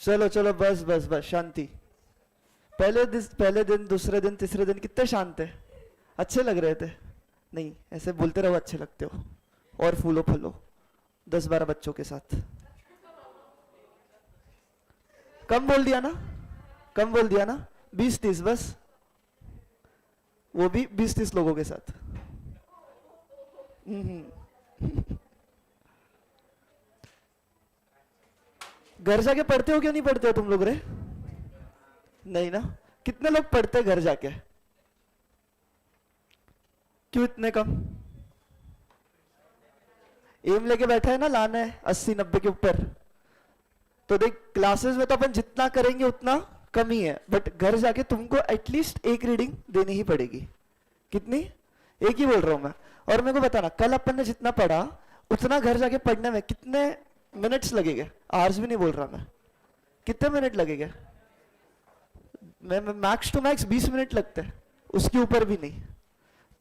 चलो चलो, बस बस बस, शांति। पहले दिन, दूसरे दिन, तीसरे दिन कितने शांत थे, अच्छे लग रहे थे। नहीं, ऐसे बोलते रहो, अच्छे लगते हो। और फूलो फूलो 10-12 बच्चों के साथ। कम बोल दिया ना, कम बोल दिया ना, 20-30 बस, वो भी 20-30 लोगों के साथ। घर जाके पढ़ते हो क्या नहीं पढ़ते हो तुम लोग रे? नहीं ना? कितने लोग पढ़ते घर जाके? क्यों इतने कम? एम लेके बैठा है ना, लाना है 80-90 के ऊपर। तो देख, क्लासेस में तो अपन जितना करेंगे उतना कम ही है, बट घर जाके तुमको एटलीस्ट एक रीडिंग देनी ही पड़ेगी। कितनी? एक ही बोल रहा हूं मैं। और मेरे को बताना, कल अपन ने जितना पढ़ा उतना घर जाके पढ़ने में कितने मिनट्स लगेंगे? आवर्स भी नहीं बोल रहा मैं, कितने मिनट लगेंगे? मैं मैक्स टू मैक्स 20 मिनट लगते हैं, उसके ऊपर भी नहीं।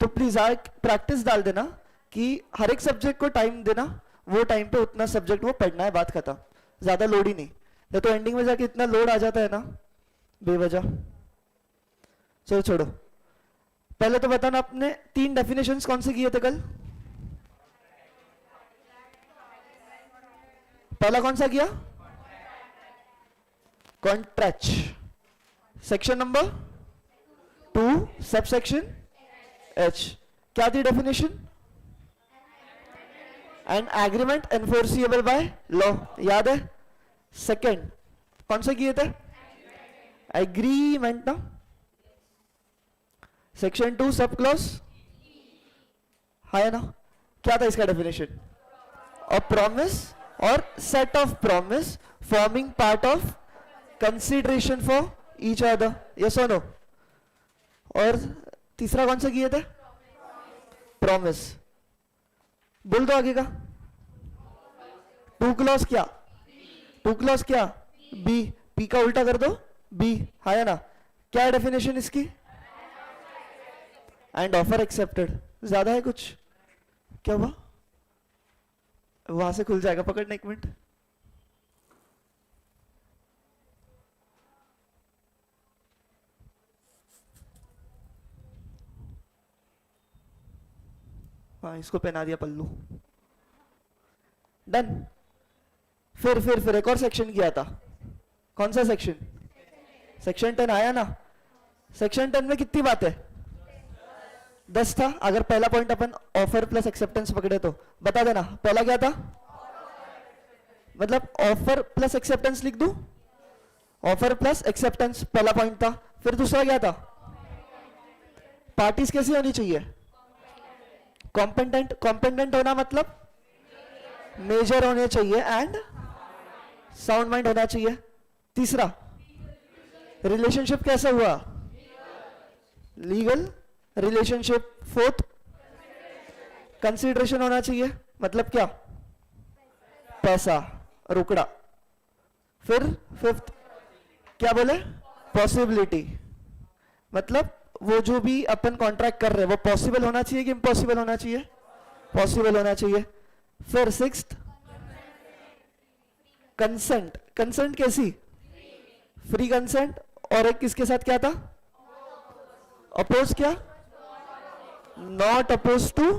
तो प्लीज आज प्रैक्टिस डाल देना कि हर एक सब्जेक्ट को टाइम देना, वो टाइम पे उतना सब्जेक्ट वो पढ़ना है, बात खत्म। ज्यादा लोड ही नहीं, नहीं तो एंडिंग में जाके इतना लोड आ जाता है ना बेवजह। चलो छोड़ो, पहले तो बताना, आपने 3 डेफिनेशंस कौन से किए थे कल? पहला कौन सा किया? Contract. Section number 2 subsection H, क्या थी definition? An agreement enforceable by law, याद है? सेकंड कौन सा किए थे? एग्रीमेंट ना। सेक्शन 2 सब क्लॉज है ना? क्या था इसका डेफिनेशन? अ प्रॉमिस और set of promise forming part of consideration for each other, yes और नो? और तीसरा कौन सा किए थे? प्रॉमिस। बोल दो आगे का। 2 क्लॉज क्या? 2 क्लॉज क्या? बी। पी का उल्टा कर दो बी, है ना? क्या है डेफिनेशन इसकी? And offer accepted. ज्यादा है कुछ? क्या हुआ? वहां से खुल जाएगा, पकड़ना 1 मिनट। हाँ, इसको पहना दिया पल्लू। डन। फिर एक और सेक्शन किया था। कौन सा सेक्शन? सेक्शन 10 आया ना? सेक्शन 10 में कितनी बात है? 10 था। अगर पहला पॉइंट अपन ऑफर प्लस एक्सेप्टेंस पकड़े तो बता देना, पहला क्या था? मतलब ऑफर प्लस एक्सेप्टेंस लिख दूं? ऑफर प्लस एक्सेप्टेंस पहला पॉइंट था। फिर दूसरा क्या था? पार्टीज कैसी होनी चाहिए? कॉम्पेटेंट। कॉम्पेटेंट होना मतलब मेजर होने चाहिए एंड साउंड माइंड होना चाहिए। तीसरा, रिलेशनशिप कैसा हुआ? Legal relationship. फोर्थ, कंसिडरेशन होना चाहिए, मतलब क्या? पैसा, रुकड़ा। फिर फिफ्थ क्या बोले? पॉसिबिलिटी, मतलब वो जो भी अपन कॉन्ट्रैक्ट कर रहे हैं वो पॉसिबल होना चाहिए कि इम्पॉसिबल होना चाहिए? पॉसिबल होना चाहिए। फिर सिक्स्थ, कंसेंट। कंसेंट कैसी? Free consent. और एक किसके साथ क्या था? अपोज। क्या? Not oppose to.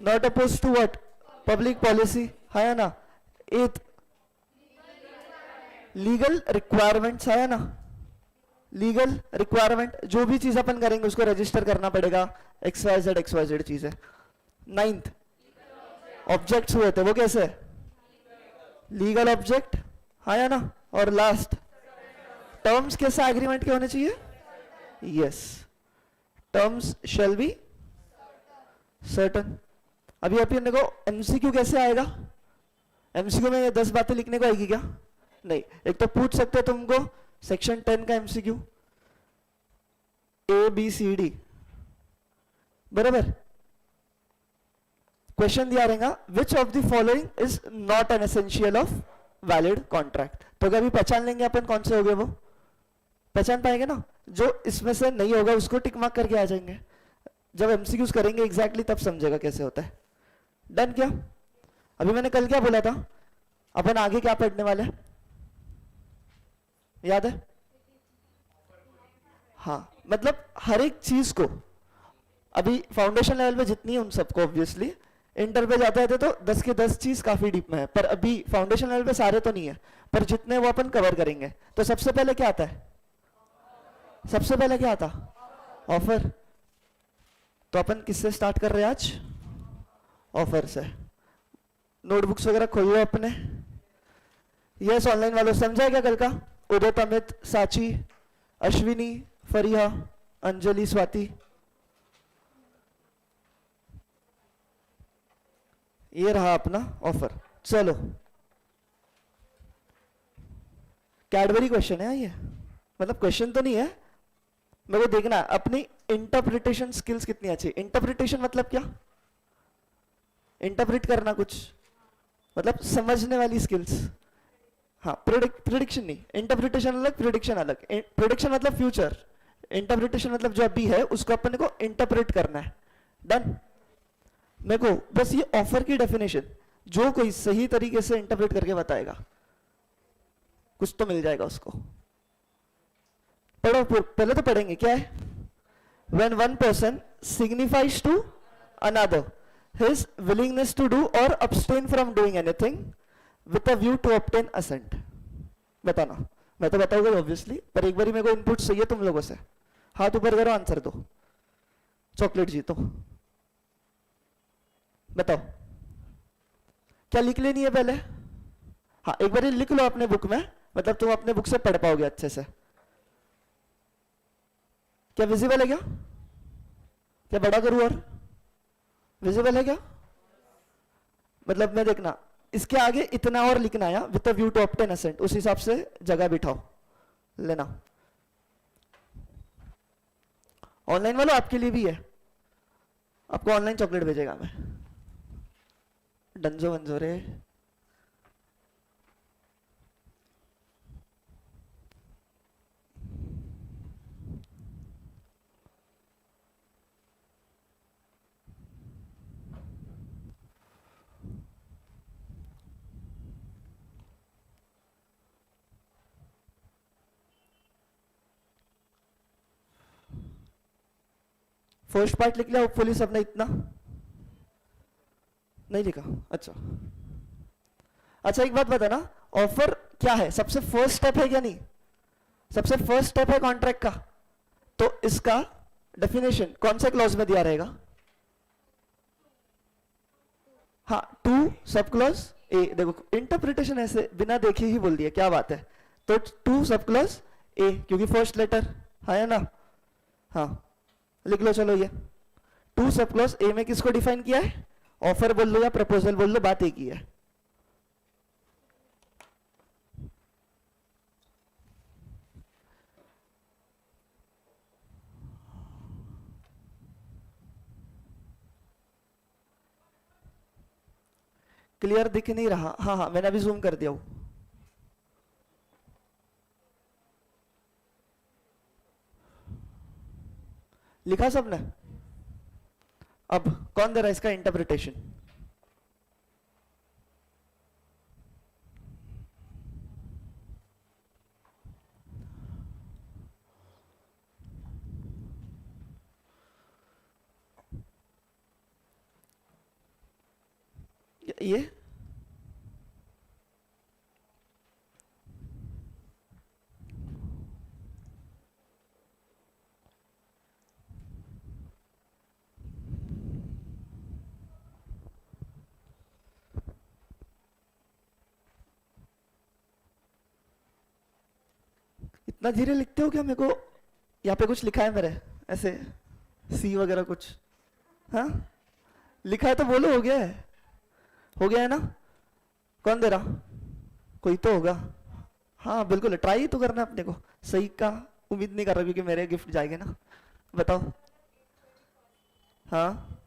Not oppose to what? Public policy, है ना? एथ, लीगल रिक्वायरमेंट्स, है ना? लीगल रिक्वायरमेंट, जो भी चीज अपन करेंगे उसको रजिस्टर करना पड़ेगा, XYZ चीज है। 9th, ऑब्जेक्ट्स हुए थे, वो कैसे? लीगल ऑब्जेक्ट, है ना? और लास्ट, टर्म्स कैसा एग्रीमेंट के होने चाहिए? Yes, terms shall be certain. अभी अपन देखो एमसीक्यू कैसे आएगा? एमसीक्यू में ये 10 बातें लिखने को आएगी क्या? नहीं। एक तो पूछ सकते हो तुमको सेक्शन 10 का एमसीक्यू, ABCD, बराबर? क्वेश्चन दिया रहेगा, which of the following is not an essential of valid contract. तो कभी पहचान लेंगे अपन कौन से हो गए, वो पहचान पाएंगे ना? जो इसमें से नहीं होगा उसको टिक मार्क करके आ जाएंगे। जब एमसीक्यूज करेंगे एग्जैक्टली तब समझेगा कैसे होता है। डन क्या? अभी मैंने कल क्या बोला था, अपन आगे क्या पढ़ने वाले हैं? याद है? हाँ, मतलब हर एक चीज को, अभी फाउंडेशन लेवल पे जितनी है उन सबको ऑब्वियसली, इंटर पे जाते हैं तो 10 के 10 चीज काफी डीप में है, पर अभी फाउंडेशन लेवल पे सारे तो नहीं है, पर जितने वो अपन कवर करेंगे। तो सबसे पहले क्या आता है? सबसे पहले क्या आता? ऑफर। तो अपन किससे स्टार्ट कर रहे हैं आज? ऑफर से। नोटबुक्स वगैरह खोलो अपने। यस, ऑनलाइन वालों समझा क्या कल का? उदित, अमित, साची, अश्विनी, फरिया, अंजलि, स्वाति। ये रहा अपना ऑफर। चलो, कैडबरी क्वेश्चन है ये, मतलब क्वेश्चन तो नहीं है, मेरे को देखना है अपनी इंटरप्रिटेशन स्किल्स कितनी अच्छी। इंटरप्रिटेशन मतलब क्या? इंटरप्रिट करना कुछ, मतलब समझने वाली स्किल्स। हाँ, प्रिडिक्शन नहीं, इंटरप्रिटेशन अलग, प्रिडिक्शन अलग। प्रिडिक्शन मतलब फ्यूचर, इंटरप्रिटेशन मतलब जो अभी है उसको अपन को इंटरप्रेट करना है। डन। मेरे को बस ये ऑफर की डेफिनेशन जो कोई सही तरीके से इंटरप्रेट करके बताएगा कुछ तो मिल जाएगा उसको। पढ़ो, पहले तो पढ़ेंगे क्या है। When one person signifies to another his willingness to do or abstain from doing anything with a view to obtain assent। बताना, मैं तो बताऊंगा ऑब्वियसली, पर एक बार मेरे को इनपुट चाहिए तुम लोगों से। हाथ ऊपर करो, आंसर दो, चॉकलेट जीतो। बताओ क्या लिख लेनी है पहले? हाँ, एक बार लिख लो अपने बुक में, मतलब तुम अपने बुक से पढ़ पाओगे अच्छे से। क्या विजिबल है क्या? क्या बड़ा करूं और? विजिबल है क्या? मतलब मैं देखना, इसके आगे इतना और लिखना है, with view to obtain assent, उस हिसाब से जगह बिठाओ लेना। ऑनलाइन वालों आपके लिए भी है, आपको ऑनलाइन चॉकलेट भेजेगा मैं। डंजो वंजो रे। फर्स्ट पार्ट लिख लिया होपफुली सबने? इतना नहीं लिखा? अच्छा अच्छा, एक बात बता ना, ऑफर क्या है? सबसे फर्स्ट स्टेप है क्या नहीं? सबसे फर्स्ट स्टेप है कॉन्ट्रैक्ट का, तो इसका डेफिनेशन कौन से क्लॉज में दिया रहेगा? हाँ, टू सब क्लॉज ए। देखो इंटरप्रिटेशन ऐसे बिना देखे ही बोल दिया, क्या बात है। तो टू सब क्लॉज ए, क्योंकि फर्स्ट लेटर है ना। हाँ, लिख लो चलो ये। टू सब क्लॉज ए में किसको डिफाइन किया है? ऑफर बोल लो या प्रपोजल बोल लो, बात एक ही है। क्लियर दिख नहीं रहा? हाँ हाँ, मैंने अभी जूम कर दिया हूं। लिखा सबने? अब कौन दे रहा है इसका इंटरप्रिटेशन? ये इतना धीरे लिखते हो क्या? मेरे को यहाँ पे कुछ लिखा है मेरे ऐसे, सी वगैरह कुछ। हाँ, लिखा है तो बोलो, हो गया है? हो गया है ना? कौन दे रहा? कोई तो होगा। हाँ बिल्कुल, ट्राई तो करना अपने को। सही का उम्मीद नहीं कर रहा क्योंकि मेरे गिफ्ट जाएंगे ना। बताओ। हाँ,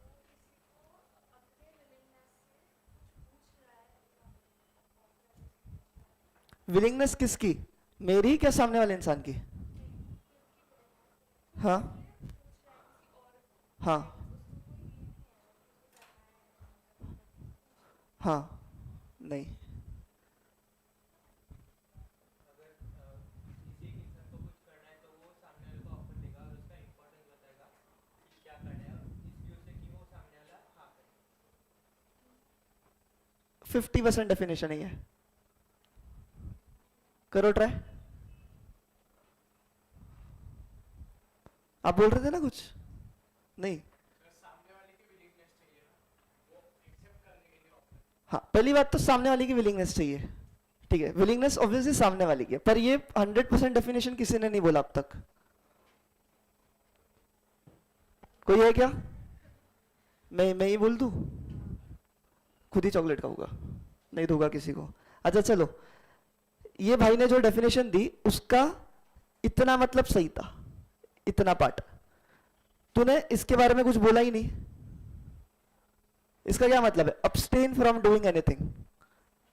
विलिंगनेस किसकी? मेरी क्या सामने वाले इंसान की? हाँ हाँ हाँ, नहीं। 50% डेफिनेशन ही है। करो ट्राई। आप बोल रहे थे ना कुछ? नहीं, हाँ पहली बात तो सामने वाले की विलिंगनेस चाहिए, ठीक है, विलिंगनेस ऑब्वियसली सामने वाले की है, पर ये 100% डेफिनेशन किसी ने नहीं बोला अब तक। कोई है क्या? मैं ही बोल दूं? खुद ही चॉकलेट खाऊंगा, नहीं दूंगा किसी को। अच्छा चलो, ये भाई ने जो डेफिनेशन दी उसका इतना मतलब सही था, इतना पार्ट। तूने इसके बारे में कुछ बोला ही नहीं। इसका क्या मतलब है? अब्सटेन फ्रॉम डूइंग एनीथिंग,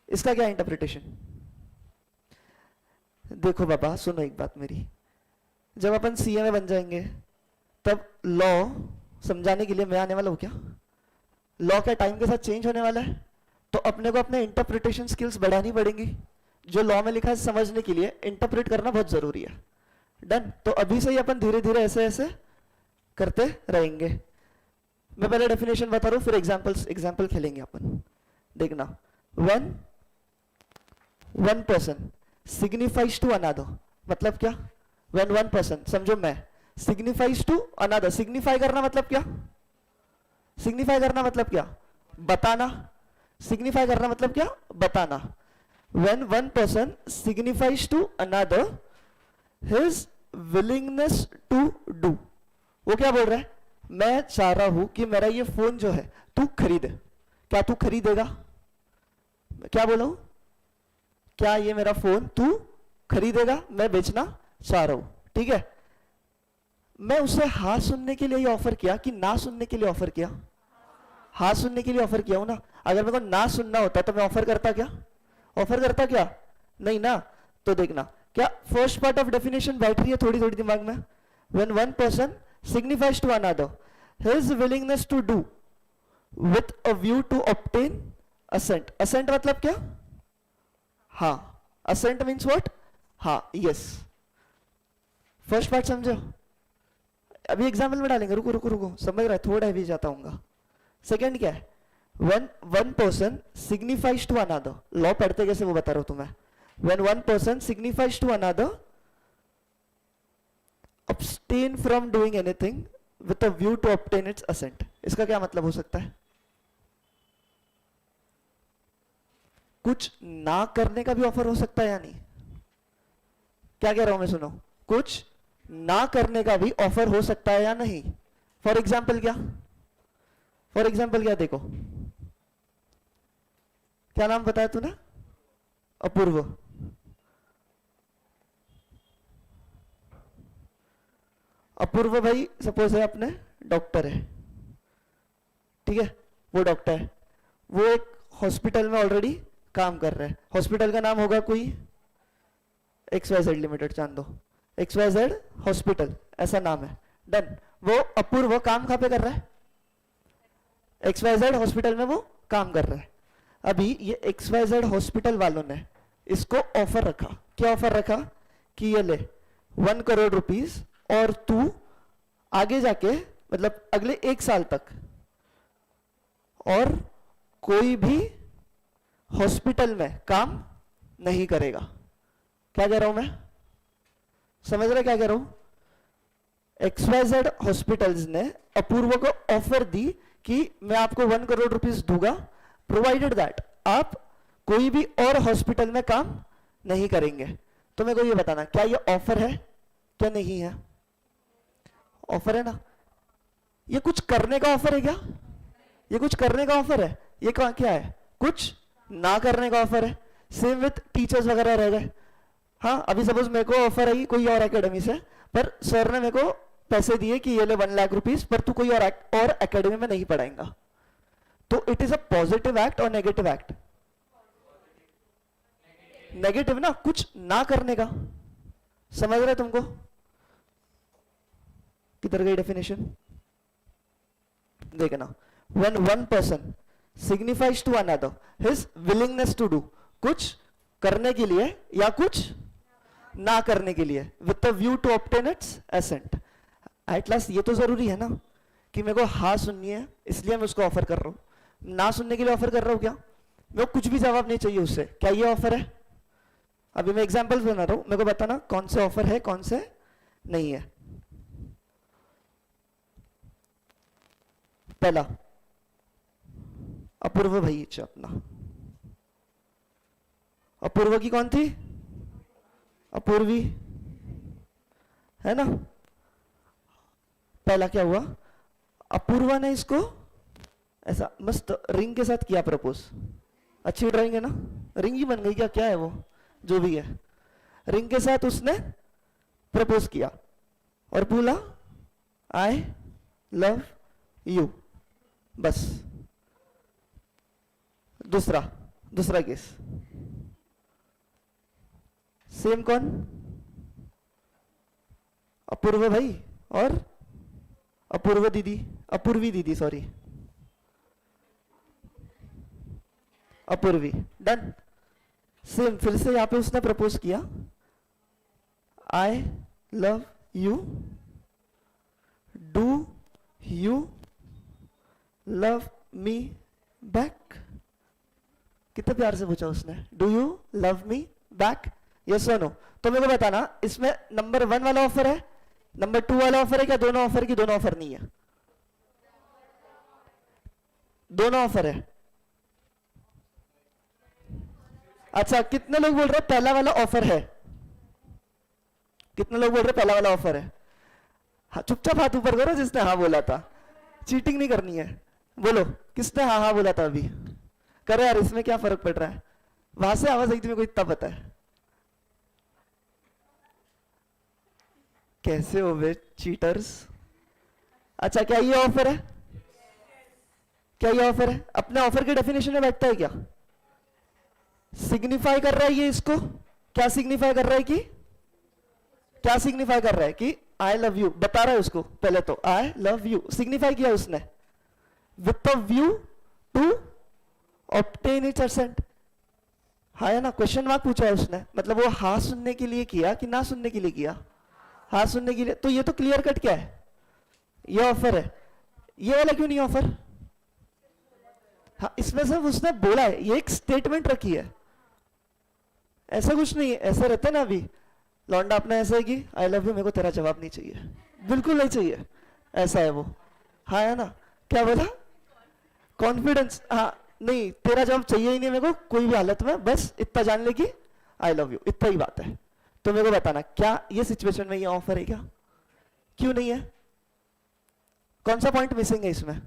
इसका क्या इंटरप्रिटेशन? देखो बाबा सुनो एक बात मेरी, जब अपन सीए में बन जाएंगे तब लॉ समझाने के लिए मैं आने वाला हूं क्या? लॉ क्या टाइम के साथ चेंज होने वाला है? तो अपने को अपने इंटरप्रिटेशन स्किल्स बढ़ानी पड़ेंगी। जो लॉ में लिखा है समझने के लिए इंटरप्रेट करना बहुत जरूरी है। डन। तो अभी से ही अपन धीरे धीरे ऐसे ऐसे करते रहेंगे। मैं पहले डेफिनेशन बता रहा हूं, फिर एग्जाम्पल खेलेंगे अपन। देखना, one person signifies to another, मतलब क्या? व्हेन वन पर्सन, समझो मैं, सिग्निफाइज टू अनदर, सिग्निफाई करना मतलब क्या? सिग्निफाई करना मतलब क्या? बताना। सिग्निफाई करना मतलब क्या? बताना। When one person signifies to another his willingness to do, वो क्या बोल रहा है? मैं चाह रहा हूं कि मेरा ये फोन जो है तू खरीदे, क्या तू खरीदेगा? क्या बोला हूं? क्या ये मेरा फोन तू खरीदेगा? मैं बेचना चाह रहा हूं, ठीक है। मैं उसे हाँ सुनने के लिए ही ऑफर किया कि ना सुनने के लिए ऑफर किया? हाँ सुनने के लिए ऑफर किया हूं ना। अगर मेरे को ना सुनना होता तो मैं ऑफर करता क्या? ऑफर करता क्या? नहीं ना। तो देखना, क्या फर्स्ट पार्ट ऑफ डेफिनेशन बैठ रही है थोड़ी थोड़ी दिमाग में? When one person signifies to another his willingness to do with a view to obtain assent. Assent मतलब क्या? हाँ। Assent means what? हाँ, yes. फर्स्ट पार्ट समझो, अभी एग्जाम्पल में डालेंगे। रुको रुको रुको, समझ रहा है, थोड़ा भी जाता हूँ। सेकेंड क्या है? One person signifies to another, law पढ़ते कैसे वो बता रहा हूं तुम्हें। When one person signifies to another abstain from doing anything with a view to obtain its assent, इसका क्या मतलब हो सकता है? कुछ ना करने का भी ऑफर हो सकता है या नहीं? क्या कह रहा हूं मैं, सुनो, कुछ ना करने का भी ऑफर हो सकता है या नहीं? फॉर एग्जाम्पल क्या? फॉर एग्जाम्पल क्या? देखो, क्या नाम बताया तूने? अपूर्व। अपूर्व भाई सपोज है अपने डॉक्टर है, ठीक है, वो डॉक्टर है, वो एक हॉस्पिटल में ऑलरेडी काम कर रहा है। हॉस्पिटल का नाम होगा कोई XYZ लिमिटेड, जान दो, XYZ हॉस्पिटल ऐसा नाम है। डन। वो अपूर्व काम कहां पे कर रहा है? XYZ हॉस्पिटल में वो काम कर रहा है। अभी ये XYZ हॉस्पिटल वालों ने इसको ऑफर रखा। क्या ऑफर रखा? कि ये ले 1 करोड़ रुपीस और तू आगे जाके, मतलब अगले 1 साल तक, और कोई भी हॉस्पिटल में काम नहीं करेगा। क्या कह रहा हूं मैं? समझ रहे क्या कह रहा हूं? XYZ हॉस्पिटल्स ने अपूर्व को ऑफर दी कि मैं आपको 1 करोड़ रुपीस दूंगा, प्रोवाइडेड दैट आप कोई भी और हॉस्पिटल में काम नहीं करेंगे। तो मेरे को ये बताना, क्या ये ऑफर है क्या नहीं है? ऑफर है ना। ये कुछ करने का ऑफर है क्या? ये कुछ करने का ऑफर है? ये क्या है? कुछ ना करने का ऑफर है। सेम विथ टीचर्स वगैरह रह गए। हाँ, अभी सपोज मेरे को ऑफर आई कोई और एकेडमी से, पर सर ने मेरे को पैसे दिए कि ये ले 1 लाख रुपीस, पर तू कोई और एकेडमी में नहीं पढ़ाएगा। तो it is a positive act और नेगेटिव एक्ट? नेगेटिव ना, कुछ ना करने का। समझ रहे तुमको? किधर गई डेफिनेशन? देखना, when one person signifies to another his willingness to do, कुछ करने के लिए या कुछ ना करने के लिए, with the view to obtain its assent. At last ये तो जरूरी है ना कि मेरे को हाँ सुननी है, इसलिए मैं उसको ऑफर कर रहा हूं। ना सुनने के लिए ऑफर कर रहा हूं क्या? मेरे को कुछ भी जवाब नहीं चाहिए उससे, क्या ये ऑफर है? अभी मैं एग्जांपल्स बना रहा हूं, मेरे को बताना कौन से ऑफर है कौन से नहीं है। पहला अपूर्व भाई अपना, अपूर्व की कौन थी? अपूर्वी, है ना? पहला क्या हुआ, अपूर्वा ने इसको ऐसा मस्त रिंग के साथ किया प्रपोज। अच्छी ड्राइंग है ना, रिंग ही बन गई क्या, क्या है वो, जो भी है, रिंग के साथ उसने प्रपोज किया और बोला आई लव यू, बस। दूसरा केस, सेम कौन, अपूर्व भाई और अपूर्वी दीदी सॉरी, अपूर्वी, डन। सेम फिर से यहां पे उसने प्रपोज किया आई love you, do you love me back. कितने प्यार से पूछा उसने, do you love me back, yes और नो। तो मेरे को बताना इसमें नंबर 1 वाला ऑफर है, नंबर 2 वाला ऑफर है, क्या दोनों ऑफर की दोनों ऑफर नहीं है? दोनों ऑफर है। अच्छा, कितने लोग बोल रहे हैं पहला वाला ऑफर है? कितने लोग बोल रहे हैं पहला वाला ऑफर है? हाँ, चुपचाप हाथ ऊपर करो जिसने हाँ बोला था, चीटिंग नहीं करनी है। बोलो किसने हाँ हाँ बोला था अभी, करो यार, इसमें क्या फर्क पड़ रहा है, वहां से आवाज आई थी, मेरे को इतना पता है। कैसे हो वे चीटर्स। अच्छा, क्या ये ऑफर है? क्या ये ऑफर है? अपने ऑफर के डेफिनेशन में बैठता है क्या? सिग्निफाई कर रहा है ये इसको, क्या सिग्निफाई कर रहा है कि, क्या सिग्निफाई कर रहा है कि आई लव यू, बता रहा है उसको। पहले तो आई लव यू सिग्निफाई किया उसने with a view to obtain its assent. हाँ है ना, क्वेश्चन मार्क पूछा है उसने, मतलब वो हाँ सुनने के लिए किया कि ना सुनने के लिए किया? हाँ सुनने के लिए। तो ये तो क्लियर कट क्या है, ये ऑफर है। ये वाला क्यों नहीं ऑफर? हाँ, इसमें सिर्फ उसने बोला है, ये एक स्टेटमेंट रखी है, ऐसा कुछ नहीं है। ऐसा रहता है ना, अभी लौंडा अपना ऐसा है कि आई लव यू, मेरे को तेरा जवाब नहीं चाहिए, बिल्कुल नहीं चाहिए, ऐसा है वो। हाँ है ना, क्या बोला, कॉन्फिडेंस। हाँ नहीं, तेरा जवाब चाहिए ही नहीं मेरे को कोई भी हालत में, बस इतना जान ले कि आई लव यू, इतना ही बात है। तो मेरे को बताना क्या ये सिचुएशन में ये ऑफर है क्या, क्यों नहीं है? कौन सा पॉइंट मिसिंग है इसमें?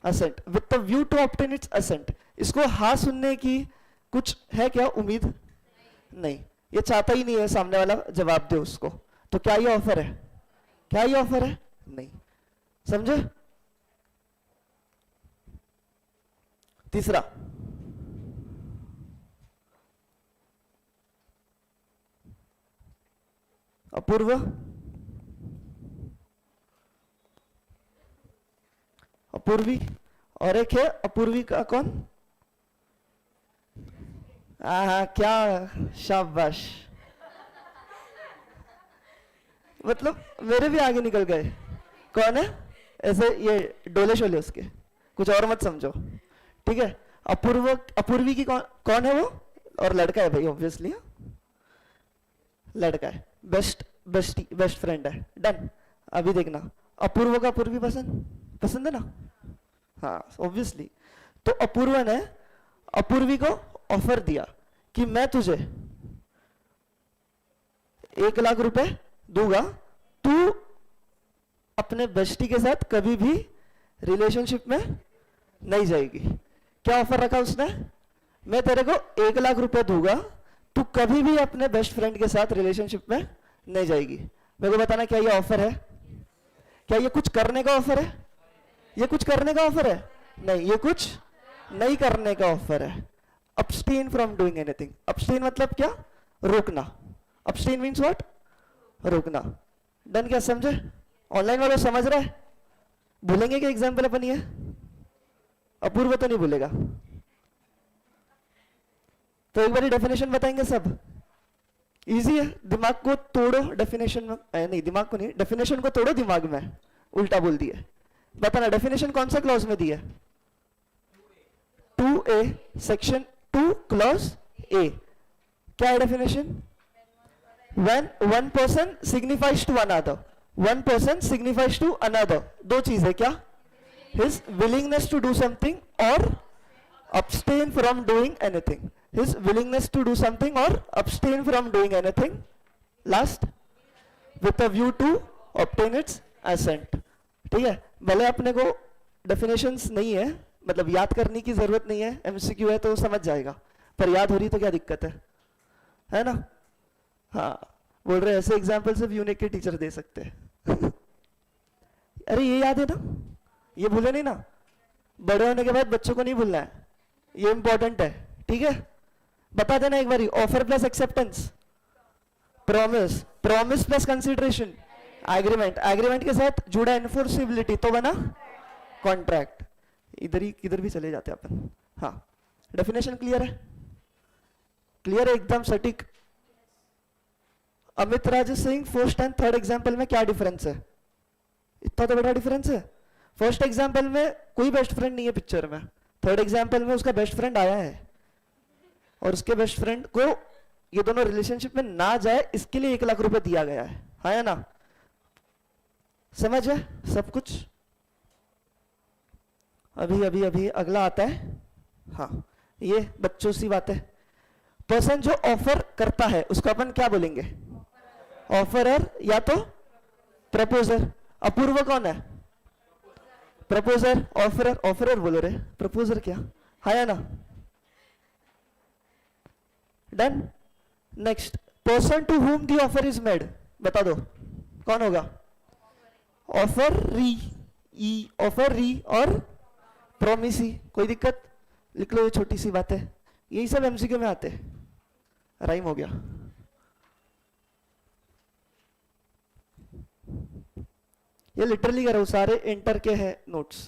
Assent, with the view to obtain its assent. इसको हाँ सुनने की कुछ है क्या उम्मीद? नहीं, ये चाहता ही नहीं है सामने वाला जवाब दे उसको। तो क्या ये ऑफर है? क्या ये ऑफर है? नहीं। समझे? तीसरा, अपूर्व, अपूर्वी, और एक है अपूर्वी का कौन? हाँ, क्या शाबाश, मतलब मेरे भी आगे निकल गए। कौन है ऐसे, ये डोले शोले उसके, कुछ और मत समझो, ठीक है? अपूर्वी की कौन है वो? और लड़का है भाई, ऑब्वियसली लड़का है, बेस्ट फ्रेंड है, डन। अभी देखना, अपूर्व का अपूर्वी पसंद है ना? हाँ ऑब्वियसली। तो अपूर्व ने अपूर्वी को ऑफर दिया कि मैं तुझे 1 लाख रुपए दूंगा, तू अपने बेस्टी के साथ कभी भी रिलेशनशिप में नहीं जाएगी। क्या ऑफर रखा उसने? मैं तेरे को 1 लाख रुपए दूंगा, तू कभी भी अपने बेस्ट फ्रेंड के साथ रिलेशनशिप में नहीं जाएगी। मेरे को बताना क्या ये ऑफर है? क्या ये कुछ करने का ऑफर है? ये कुछ करने का ऑफर है? नहीं, ये कुछ नहीं करने का ऑफर है। abstain from doing anything। abstain मतलब क्या? रोकना। abstain means what? रोकना। डन, क्या समझे? ऑनलाइन वालों समझ रहा है? भूलेंगे क्या एग्जाम्पल अपन ये? अपूर्व तो नहीं भूलेगा। तो एक बार डेफिनेशन बताएंगे सब, इजी है, दिमाग को तोड़ो डेफिनेशन में, नहीं दिमाग को नहीं, डेफिनेशन को तोड़ो दिमाग में, उल्टा बोल दिया। बताना डेफिनेशन कौन सा क्लॉज में दी है? 2A सेक्शन 2 क्लॉज A, क्या है definition? When one person signifies to another, one person signifies to another, दो चीज है क्या? His willingness to do something or abstain from doing anything. His willingness to do something or abstain from doing anything. Last, with a view to obtain its assent. ठीक है, भले अपने को definitions नहीं है, मतलब याद करने की जरूरत नहीं है, MCQ है तो समझ जाएगा, पर याद हो रही तो क्या दिक्कत है ना? हाँ, बोल रहे ऐसे एग्जाम्पल सिर्फ यूनिक के टीचर दे सकते हैं। अरे ये याद है ना, ये भूले नहीं ना, बड़े होने के बाद बच्चों को नहीं भूलना है, ये इंपॉर्टेंट है, ठीक है? बता देना एक बारी, offer plus acceptance, promise, promise plus consideration, agreement, agreement के साथ जुड़ा एनफोर्सिबिलिटी तो बना कॉन्ट्रैक्ट। इधर ही किधर भी चले जाते अपन। हाँ, डेफिनेशन क्लियर है? क्लियर है एकदम सटीक? Amit Raj Singh first and third example में क्या डिफरेंस है? इतना तो बड़ा डिफरेंस है। फर्स्ट एग्जाम्पल में कोई बेस्ट फ्रेंड नहीं है पिक्चर में, थर्ड एग्जाम्पल में उसका बेस्ट फ्रेंड आया है और उसके बेस्ट फ्रेंड को ये दोनों रिलेशनशिप में ना जाए इसके लिए 1 लाख रुपए दिया गया है, हाँ या ना? समझ है सब कुछ? अभी अभी अभी अगला आता है। हाँ, ये बच्चों सी बात है। पर्सन जो ऑफर करता है उसको अपन क्या बोलेंगे? ऑफरर या तो प्रपोजर। अपूर्व कौन है? प्रपोजर। ऑफरर, ऑफरर बोलो रे, प्रपोजर क्या? हाँ या ना? Done. Next, person to whom the offer is made, बता दो कौन होगा? ऑफर री, ऑफर री और प्रोमिसी। कोई दिक्कत? लिख लो, ये छोटी सी बात है, यही सब एमसीक्यू में आते हैं। राइम हो गया। ये लिटरली कर रहा हूं, सारे इंटर के हैं नोट्स,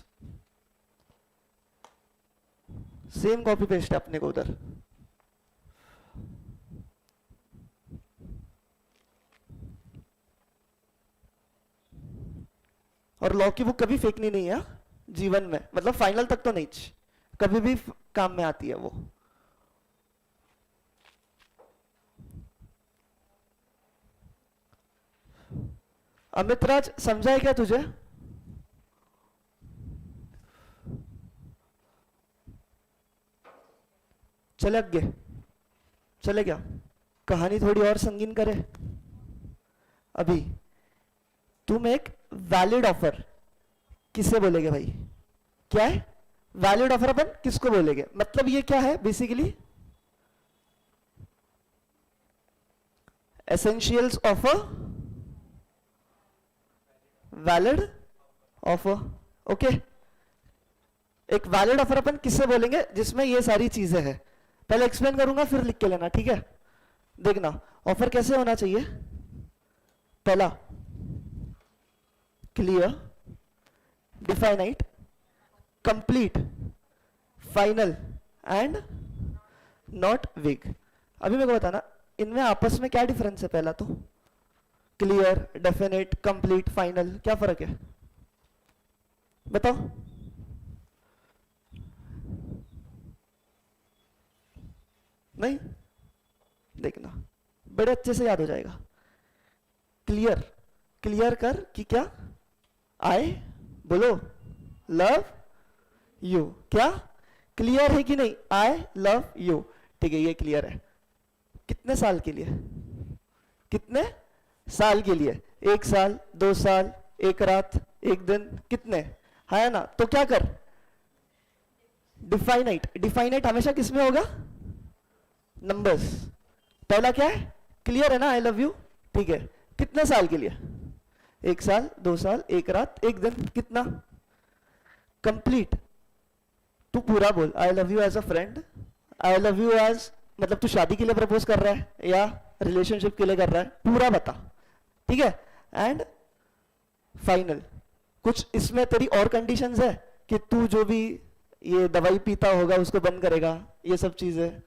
सेम कॉपी पेस्ट है अपने को उधर। और लॉ की बुक कभी फेंकनी नहीं है जीवन में, मतलब फाइनल तक तो नहीं, कभी भी काम में आती है वो। अमित राज समझा है क्या तुझे? चले आगे, चले क्या? कहानी थोड़ी और संगीन करे। अभी तुम एक वैलिड ऑफर किससे बोलेगे भाई? क्या है वैलिड ऑफर? अपन किसको बोलेगे? मतलब ये क्या है basically? Essentials of a valid offer. Okay, एक वैलिड ऑफर अपन किससे बोलेंगे? जिसमें ये सारी चीजें हैं। पहले एक्सप्लेन करूंगा फिर लिख के लेना, ठीक है? देखना, ऑफर कैसे होना चाहिए? पहला, clear, definite, complete, final and not वेग। अभी मेरे को बताना इनमें आपस में क्या डिफरेंस है? पहला तो क्लियर, डेफिनेट, कंप्लीट, फाइनल, क्या फर्क है बताओ? नहीं? देखना, बड़े अच्छे से याद हो जाएगा। क्लियर, क्लियर कर कि क्या? आई बोलो लव यू। क्या क्लियर है कि नहीं? आई लव यू, ठीक है, ये क्लियर है। कितने साल के लिए? कितने साल के लिए? 1 साल, 2 साल, 1 रात, 1 दिन, कितने? है ना? तो क्या कर? डिफाइनाइट। डिफाइनाइट हमेशा किस में होगा? नंबर्स। पहला क्या है? क्लियर है ना, आई लव यू, ठीक है। कितने साल के लिए? 1 साल, 2 साल, 1 रात, 1 दिन, कितना? कंप्लीट। तू पूरा बोल, I love you as a friend, I love you as, मतलब तू शादी के लिए प्रपोज कर रहा है या रिलेशनशिप के लिए कर रहा है, पूरा बता, ठीक है? And final. कुछ इसमें तेरी और कंडीशंस है कि तू जो भी ये दवाई पीता होगा उसको बंद करेगा, ये सब चीजें,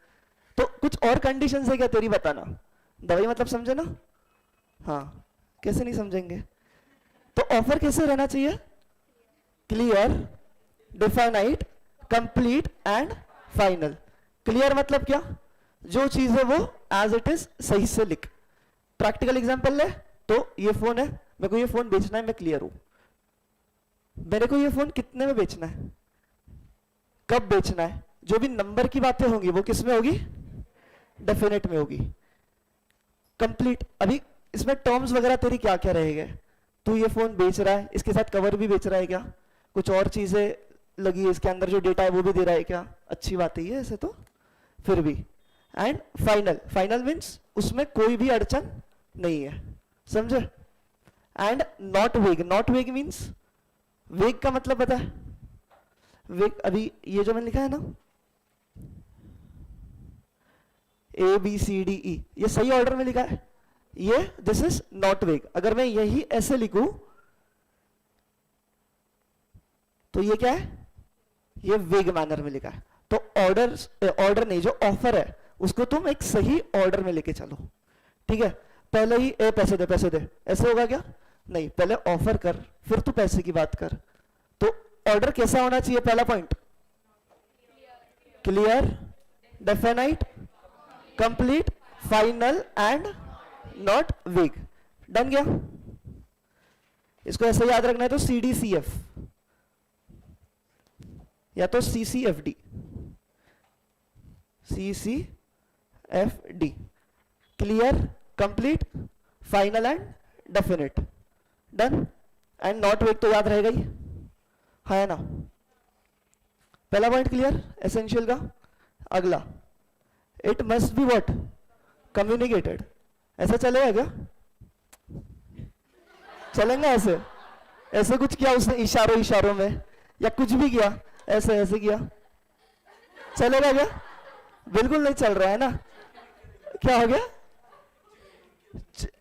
तो कुछ और कंडीशंस है क्या तेरी? बताना। दवाई मतलब समझे ना? हाँ, कैसे नहीं समझेंगे? तो ऑफर कैसे रहना चाहिए? Clear, definite, complete and final. Clear मतलब क्या, जो चीज है वो एज इट इज सही से लिख। प्रैक्टिकल एग्जांपल ले तो ये फोन है, मेरे को ये फोन बेचना है, मैं क्लियर हूं। मेरे को ये फोन कितने में बेचना है, कब बेचना है, जो भी नंबर की बातें होंगी वो किस में होगी, डेफिनेट में होगी। कंप्लीट। अभी इसमें टर्म्स वगैरह तेरी क्या क्या रहेंगे, तू ये फोन बेच रहा है, इसके साथ कवर भी बेच रहा है क्या, कुछ और चीजें लगी है इसके अंदर, जो डेटा है वो भी दे रहा है क्या, अच्छी बात है ये ऐसे तो, फिर भी। एंड फाइनल, फाइनल मीन्स उसमें कोई भी अड़चन नहीं है, समझे। एंड नॉट वेग, नॉट वेग मीन्स, वेग का मतलब पता है, वेग अभी ये जो मैंने लिखा है ना A B C D E, ये सही ऑर्डर में लिखा है, ये दिस इज नॉट वेग। अगर मैं यही ऐसे लिखूं तो ये क्या है, ये वेग मैनर में लिखा है। तो ऑर्डर, ऑर्डर नहीं, जो ऑफर है उसको तुम एक सही ऑर्डर में लेके चलो, ठीक है। पहले ही ए पैसे दे पैसे दे, ऐसे होगा क्या, नहीं, पहले ऑफर कर फिर तू पैसे की बात कर। तो ऑर्डर कैसा होना चाहिए, पहला point clear, definite, complete, final and not वेग। डन गया। इसको ऐसे याद रखना है तो CDCF या तो CCFD, CCFD, clear, complete, final and definite. Done. And not वेग तो याद रहेगा ही, है ना। पहला पॉइंट क्लियर एसेंशियल का। अगला, it must be what, communicated. ऐसा चलेगा क्या, चलेंगे ऐसे, ऐसे कुछ किया उसने इशारों इशारों में, या कुछ भी किया ऐसे ऐसे किया, चलेगा क्या, बिल्कुल नहीं चल रहा है ना। क्या हो गया,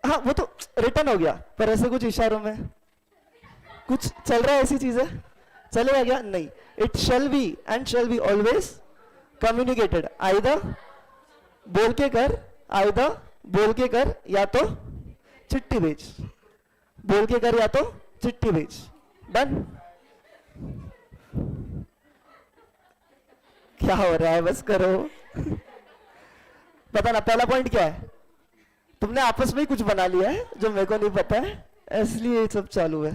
हाँ वो तो रिटर्न हो गया, पर ऐसे कुछ इशारों में कुछ चल रहा है, ऐसी चीजें चलेगा क्या, नहीं। It shall be and shall be always communicated, either बोल के कर, आइदर बोल के कर या तो चिट्ठी भेज, बोल के कर या तो चिट्ठी भेज। डन। क्या हो रहा है, बस करो। पता ना पहला पॉइंट क्या है, तुमने आपस में ही कुछ बना लिया है जो मेरे को नहीं पता है, इसलिए ये सब चालू है।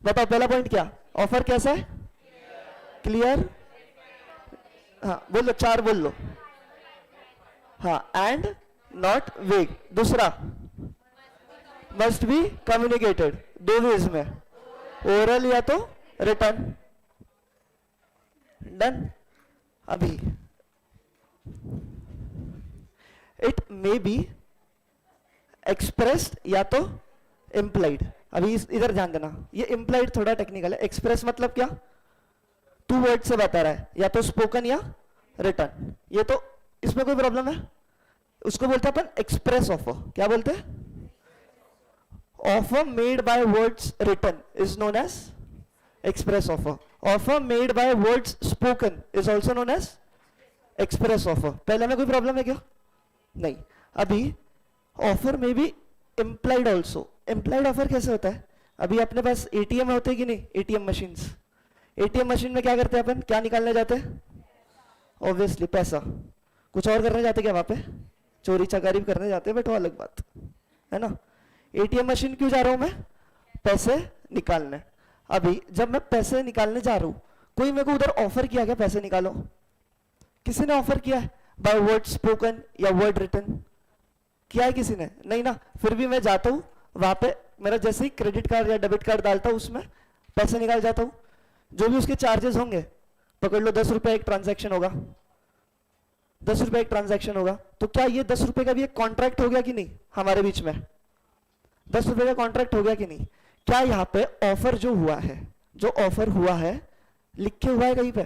बताओ पहला पॉइंट क्या, ऑफर कैसा है, क्लियर, हाँ बोलो, चार बोल लो, हाँ, एंड नॉट वेग। दूसरा, मस्ट बी कम्युनिकेटेड, दो वेज में, ओरल या तो रिटर्न। डन। अभी इट मे बी एक्सप्रेस्ड या तो इम्प्लाइड। अभी इधर ध्यान देना, ये इम्प्लाइड थोड़ा टेक्निकल है। एक्सप्रेस मतलब क्या, टू वर्ड से बता रहा है, या तो स्पोकन या रिटर्न, ये तो इसमें कोई प्रॉब्लम है, उसको बोलते हैं अपन एक्सप्रेस ऑफर। क्या बोलते हैं, offer made by words written is known as express offer, offer made by words spoken is also known as express offer. पहले में कोई प्रॉब्लम है क्या, नहीं। अभी ऑफर में भी इम्प्लाइड ऑल्सो, इम्प्लाइड ऑफर कैसे होता है, अभी अपने पास एटीएम होते हैं कि नहीं, एटीएम मशीन्स, एटीएम मशीन में क्या करते हैं अपन, क्या निकालने जाते हैं, ऑब्वियसली पैसा। कुछ और करने जाते क्या वहां पे, चोरी चकारी करने जाते हैं, बट वो अलग बात है ना। एटीएम मशीन क्यों जा रहा हूं मैं, पैसे निकालने। अभी जब मैं पैसे निकालने जा रहा हूं, कोई मेरे को उधर ऑफर किया क्या पैसे निकालो, किसी ने ऑफर किया है, बाय वर्ड स्पोकन या वर्ड रिटन, किया है किसी ने, नहीं ना। फिर भी मैं जाता हूं वहां पे, मेरा जैसे ही क्रेडिट कार्ड या डेबिट कार्ड डालता हूं उसमें पैसे निकाल जाता हूं, जो भी उसके चार्जेस होंगे, पकड़ लो 10 रुपए एक ट्रांजैक्शन होगा, 10 रुपए एक ट्रांजैक्शन होगा, तो क्या ये 10 रुपए का भी एक कॉन्ट्रैक्ट हो गया कि नहीं हमारे बीच में, 10 रुपए का कॉन्ट्रैक्ट हो गया कि नहीं। क्या यहाँ पे ऑफर जो हुआ है, जो ऑफर हुआ है लिखे हुआ है कहीं पे,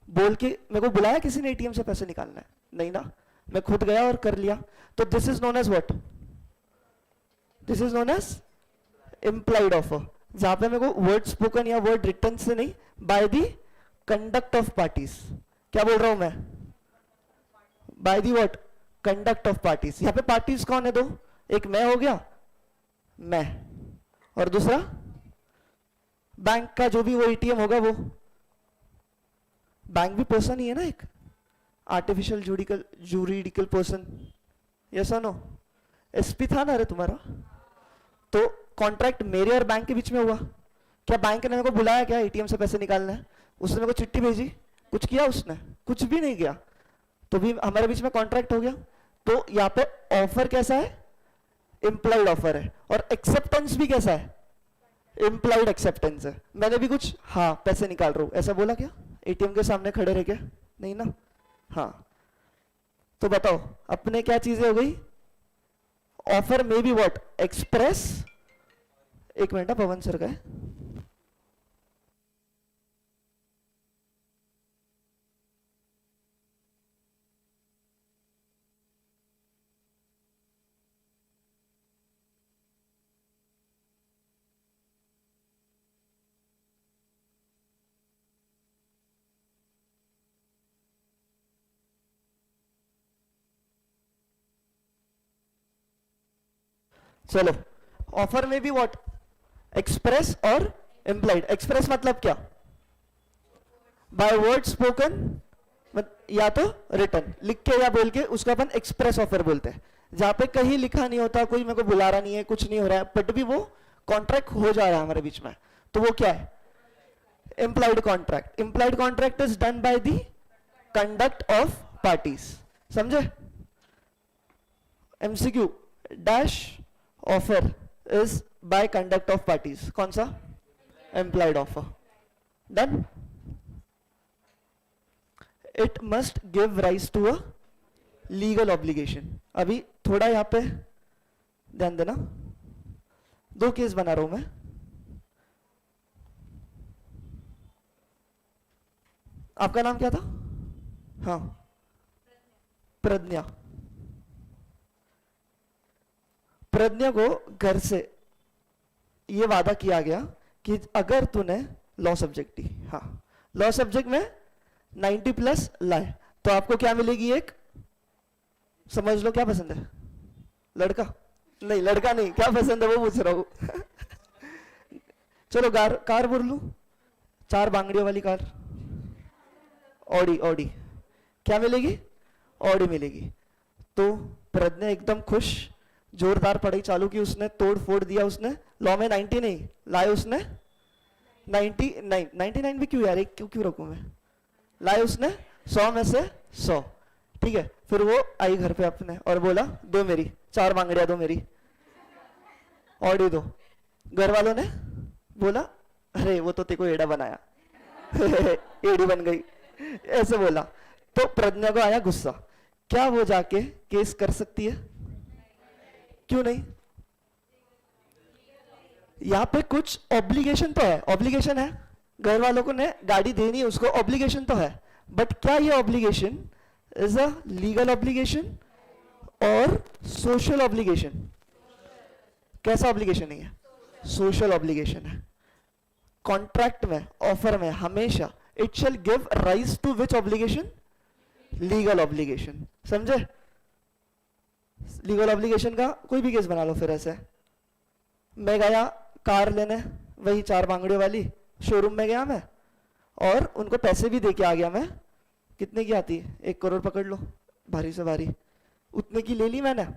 बोल के मेरे को बुलाया किसी ने एटीएम से पैसे निकालना है, नहीं ना, मैं खुद गया और कर लिया, तो this is known as what, this is known as implied offer, जहां पे मेरे को वर्ड स्पोकन या वर्ड रिटन से नहीं, by the conduct of parties. क्या बोल रहा हूं मैं, by the what, conduct of parties. यहां पे पार्टीज कौन है, दो, एक मैं हो गया, मैं, और दूसरा बैंक का जो भी वो एटीएम होगा, वो बैंक भी पर्सन ही है ना एक, आर्टिफिशियल जुरिडिकल पर्सन, यस और नो? एसपी था ना रे तुम्हारा? तो कॉन्ट्रैक्ट मेरे और बैंक के बीच में हुआ। क्या बैंक ने मेरे को बुलाया क्या एटीएम से पैसे निकालना है? उसने मेरे को चिट्ठी भेजी, कुछ किया उसने? कुछ भी नहीं किया। तो भी हमारे बीच में कॉन्ट्रैक्ट हो गया। तो यहाँ पे ऑफर कैसा है? इंप्लाइड ऑफर है। और एक्सेप्टेंस भी कैसा है? इंप्लाइड एक्सेप्टेंस है। मैंने भी कुछ हाँ पैसे निकाल रहा हूं ऐसा बोला क्या एटीएम के सामने खड़े रह के? नहीं ना। हाँ तो बताओ अपने क्या चीजें हो गई? ऑफर में भी व्हाट? एक्सप्रेस। एक मिनट पवन सर का है। चलो ऑफर में भी व्हाट? एक्सप्रेस और इंप्लाइड। एक्सप्रेस मतलब क्या? बाय वर्ड स्पोकन या तो रिटन, लिख के या बोल के, उसको अपन एक्सप्रेस ऑफर बोलते हैं। जहां पे कहीं लिखा नहीं होता, कोई मेरे को बुला रहा नहीं है, कुछ नहीं हो रहा है, बट भी वो कॉन्ट्रैक्ट हो जा रहा है हमारे बीच में, तो वो क्या है? Implied contract. Implied contract is done by the conduct of parties. समझे? MCQ dash offer is by conduct of parties. कौन सा? Employed offer. Done. It must give rise to a legal obligation. अभी थोड़ा यहां पे ध्यान देना, दो केस बना रहा हूं मैं। आपका नाम क्या था? हाँ प्रज्ञा। प्रज्ञा को घर से ये वादा किया गया कि अगर तूने लॉ सब्जेक्ट ली, हाँ लॉ सब्जेक्ट में 90 प्लस लाए तो आपको क्या मिलेगी? एक, समझ लो क्या पसंद है? लड़का? नहीं लड़का नहीं, क्या पसंद है वो पूछ रहा हूं। चलो कार बोल लू, 4 बांगड़ियों वाली कार, ऑडी। ऑडी क्या मिलेगी? ऑडी मिलेगी। तो प्रज्ञा एकदम खुश, जोरदार पढ़ाई चालू की उसने, तोड़ फोड़ दिया उसने। लॉ में 90 नहीं लाए उसने, 99 भी क्यों यार, एक क्यों रखूं मैं? लाए उसने 100 में से 100। ठीक है, फिर वो आई घर पे अपने और बोला दो मेरी 4 बांगड़ियां दो मेरी, ऑडी दो। घर वालों ने बोला अरे वो तो तेको एड़ा बनाया। एड़ी बन गई, ऐसे बोला। तो प्रज्ञा को आया गुस्सा। क्या वो जाके केस कर सकती है? क्यों नहीं? यहां पे कुछ ऑब्लिगेशन तो है। ऑब्लिगेशन है, घर वालों को ने गाड़ी देनी है उसको, ऑब्लिगेशन तो है। बट क्या ये obligation is a legal obligation और सोशल ऑब्लिगेशन? कैसा ऑब्लिगेशन नहीं है? सोशल ऑब्लिगेशन है। कॉन्ट्रैक्ट में, ऑफर में हमेशा it shall give rise to which obligation? Legal obligation. समझे? लीगल ऑब्लिगेशन का कोई भी केस बना लो। फिर ऐसे मैं गया कार लेने, वही 4 बांगड़ियों वाली, शोरूम में गया मैं और उनको पैसे भी दे के आ गया मैं। कितने की आती है? 1 करोड़ पकड़ लो, भारी से भारी, उतने की ले ली मैंने।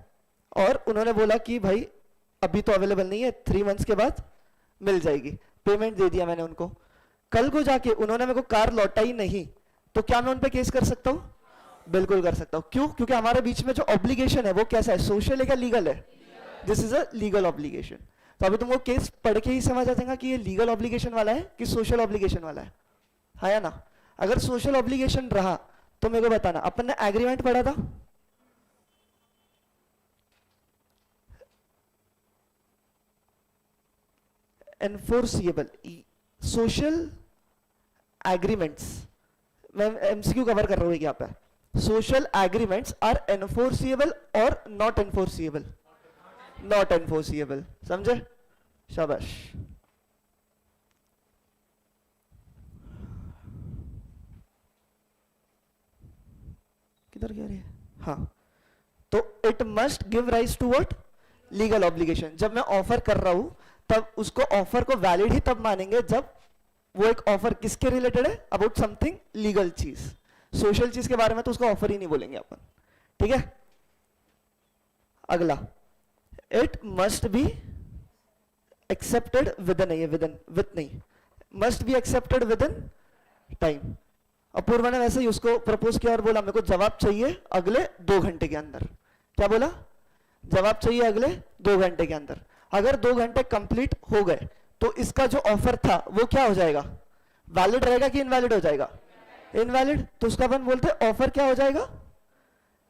और उन्होंने बोला कि भाई अभी तो अवेलेबल नहीं है, 3 मंथ्स के बाद मिल जाएगी। पेमेंट दे दिया मैंने उनको। कल को जाके उन्होंने मेरे को कार लौटाई नहीं, तो क्या मैं उन पे केस कर सकता हूं? बिल्कुल कर सकता हूं। क्यों? क्योंकि हमारे बीच में जो ऑब्लिगेशन है वो कैसा है? सोशल है क्या लीगल है? This is a legal obligation. तो अभी तुमको केस पढ़ के ही समझ आ जाएगा कि ये लीगल ऑब्लिगेशन वाला है कि सोशल ऑब्लिगेशन वाला है। हाँ या ना? अगर सोशल ऑब्लिगेशन रहा तो मेरे को बताना। अपन ने एग्रीमेंट पढ़ा था, एनफोर्सिएबल सोशल एग्रीमेंट्स। मैं एमसीक्यू कवर कर रहा हूं यहाँ पे। सोशल एग्रीमेंट्स आर एनफोर्सिएबल और नॉट एनफोर्सिएबल? Not enforceable. समझे? शाबाश। किधर गया रे? हाँ, तो it must give rise to what? Legal obligation. जब मैं ऑफर कर रहा हूं तब उसको ऑफर को वैलिड ही तब मानेंगे जब वो एक ऑफर किसके रिलेटेड है? अबाउट समथिंग लीगल चीज। सोशल चीज के बारे में तो उसको ऑफर ही नहीं बोलेंगे अपन, ठीक है। अगला, it must be accepted with नहीं है, विद नहीं, must be accepted within time. Apoorva ने वैसे ही उसको प्रपोज किया और बोला मेरे को जवाब चाहिए अगले 2 घंटे के अंदर। क्या बोला? जवाब चाहिए अगले 2 घंटे के अंदर। अगर 2 घंटे कंप्लीट हो गए तो इसका जो ऑफर था वो क्या हो जाएगा? वैलिड रहेगा कि इनवैलिड हो जाएगा? इनवैलिड। तो उसका अपन बोलते हैं ऑफर क्या हो जाएगा?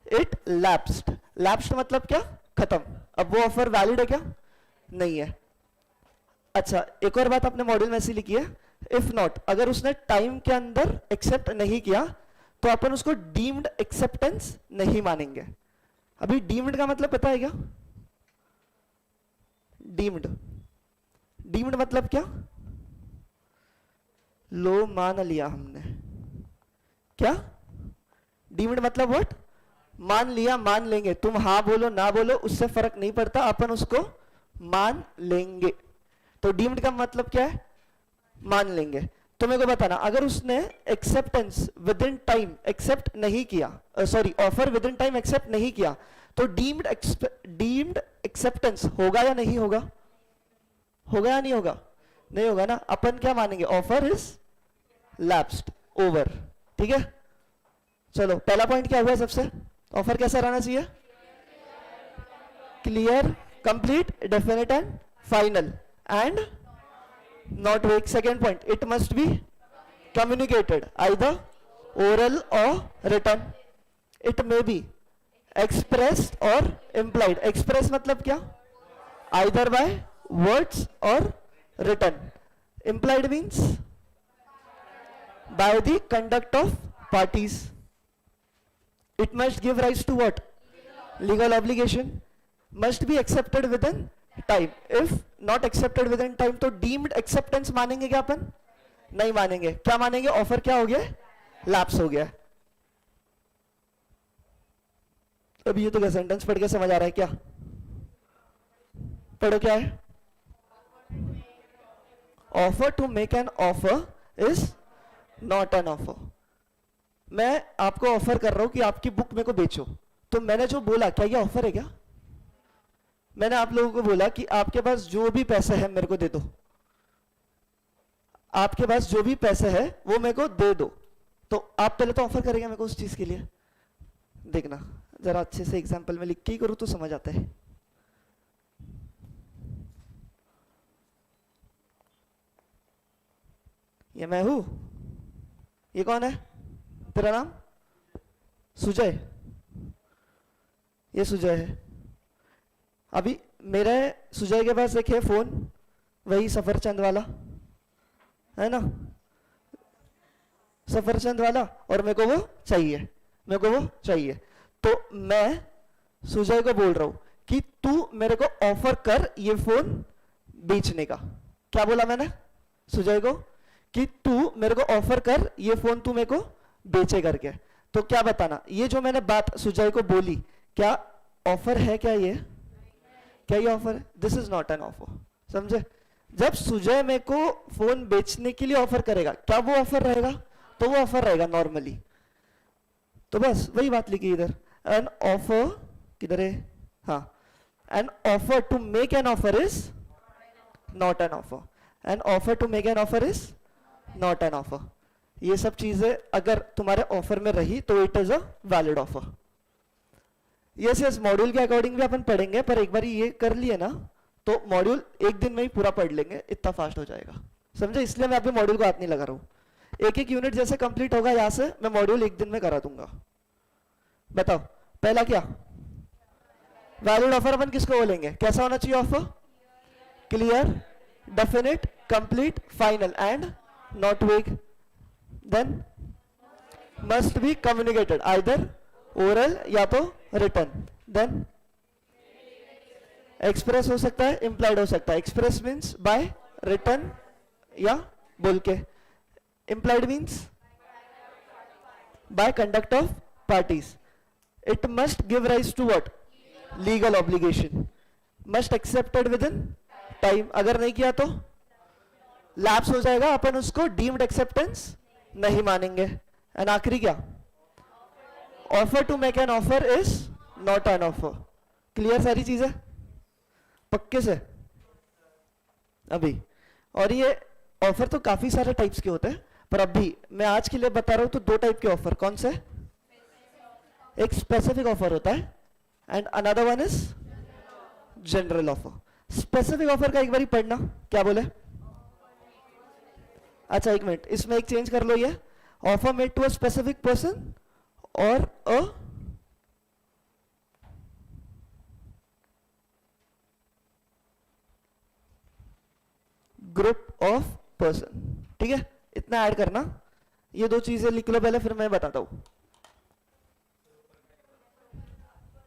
It lapsed. लैप्स्ड मतलब क्या? खत्म। अब वो ऑफर वैलिड है क्या? नहीं है। अच्छा, एक और बात आपने मॉड्यूल में ऐसी लिखी है, इफ नॉट, अगर उसने टाइम के अंदर एक्सेप्ट नहीं किया तो अपन उसको डीम्ड एक्सेप्टेंस नहीं मानेंगे। अभी डीम्ड का मतलब पता है क्या? डीम्ड, डीम्ड मतलब क्या? लो मान लिया हमने। क्या डीम्ड मतलब व्हाट? मान लिया, मान लेंगे। तुम हाँ बोलो ना बोलो उससे फर्क नहीं पड़ता, अपन उसको मान लेंगे। तो डीम्ड का मतलब क्या है? मान लेंगे। तो मेरे को बताना, अगर उसने acceptance within time accept नहीं किया, sorry offer within time accept नहीं किया, तो डीम्ड एक्सेप्टेंस होगा या नहीं होगा? होगा या नहीं होगा? नहीं होगा ना। अपन क्या मानेंगे? Offer is lapsed, over. ठीक है, चलो पहला पॉइंट क्या हुआ सबसे? ऑफर कैसा रहना चाहिए? Clear, complete, definite and final and not wake. Second point, it must B communicated either oral or written. It may be expressed or implied. Express मतलब क्या? Either by words or written. Implied means by the conduct of parties. It must give rise to what? Legal obligation. Must be accepted within time. If not accepted within time तो deemed acceptance मानेंगे क्या अपन? नहीं मानेंगे। क्या मानेंगे? Offer क्या हो गया? लैप्स हो गया। अभी ये तो क्या सेंटेंस पढ़ के समझ आ रहा है क्या? पढ़ो क्या है? Offer to make an offer is not an offer. मैं आपको ऑफर कर रहा हूं कि आपकी बुक मेरे को बेचो, तो मैंने जो बोला क्या ये ऑफर है क्या? मैंने आप लोगों को बोला कि आपके पास जो भी पैसे है मेरे को दे दो, आपके पास जो भी पैसे है वो मेरे को दे दो, तो आप पहले तो ऑफर करेंगे मेरे को उस चीज के लिए। देखना जरा अच्छे से एग्जांपल में लिख के ही करूं तो समझ आता है। ये मैं हूं, ये कौन है? तेरा नाम? सुजय। ये सुजय है। अभी मेरे सुजय के पास एक है फोन, वही सफरचंद वाला है ना, सफरचंद वाला, और मेरे को वो चाहिए, मेरे को वो चाहिए। तो मैं सुजय को बोल रहा हूं कि तू मेरे को ऑफर कर ये फोन बेचने का। क्या बोला मैंने सुजय को? कि तू मेरे को ऑफर कर ये फोन तू मेरे को बेचे करके। तो क्या बताना, ये जो मैंने बात सुजय को बोली क्या ऑफर है? क्या ये क्या ये ऑफर है? This is not an offer. समझे? जब सुजय मेरे को फोन बेचने के लिए ऑफर करेगा, क्या वो ऑफर रहेगा? तो वो ऑफर रहेगा नॉर्मली। तो बस वही बात लिखी इधर। एन ऑफर किधर है? हाँ, an offer to make an offer is not an offer. An offer to make an offer is not an offer. ये सब चीजें अगर तुम्हारे ऑफर में रही तो it is a valid offer. Yes yes, module के अकॉर्डिंग भी अपन पढ़ेंगे, पर एक बार ये कर लिए ना तो मॉड्यूल एक दिन में ही पूरा पढ़ लेंगे, इतना फास्ट हो जाएगा। समझे? इसलिए मैं अभी मॉड्यूल को हाथ नहीं लगा रहा हूं। एक एक यूनिट जैसे कंप्लीट होगा यहां से मैं मॉड्यूल एक दिन में करा दूंगा। बताओ पहला क्या? वैलिड ऑफर अपन किसको बोलेंगे? कैसा होना चाहिए offer? Clear, definite, complete, final and not vague. Then must be communicated either oral या तो रिटन। देन एक्सप्रेस हो सकता है, इंप्लाइड हो सकता है। एक्सप्रेस मीन्स बाय रिटन या बोल के, implied means by conduct of parties. It must give rise to what? Legal obligation. Must accepted within time. अगर नहीं किया तो लैप्स हो जाएगा, अपन उसको डीम्ड एक्सेप्टेंस नहीं मानेंगे। एंड आखिरी क्या? Offer to make an offer is not an offer. Clear सारी चीजें पक्के से अभी। और ये ऑफर तो काफी सारे टाइप्स के होते हैं, पर अभी मैं आज के लिए बता रहा हूं तो दो टाइप के ऑफर। कौन से? एक स्पेसिफिक ऑफर होता है and another one is general offer. Specific offer का एक बार पढ़ना, क्या बोले? अच्छा एक मिनट, इसमें एक चेंज कर लो, ये offer made to a specific person और अ ग्रुप ऑफ पर्सन। ठीक है, इतना ऐड करना। ये दो चीजें लिख लो पहले, फिर मैं बताता हूं।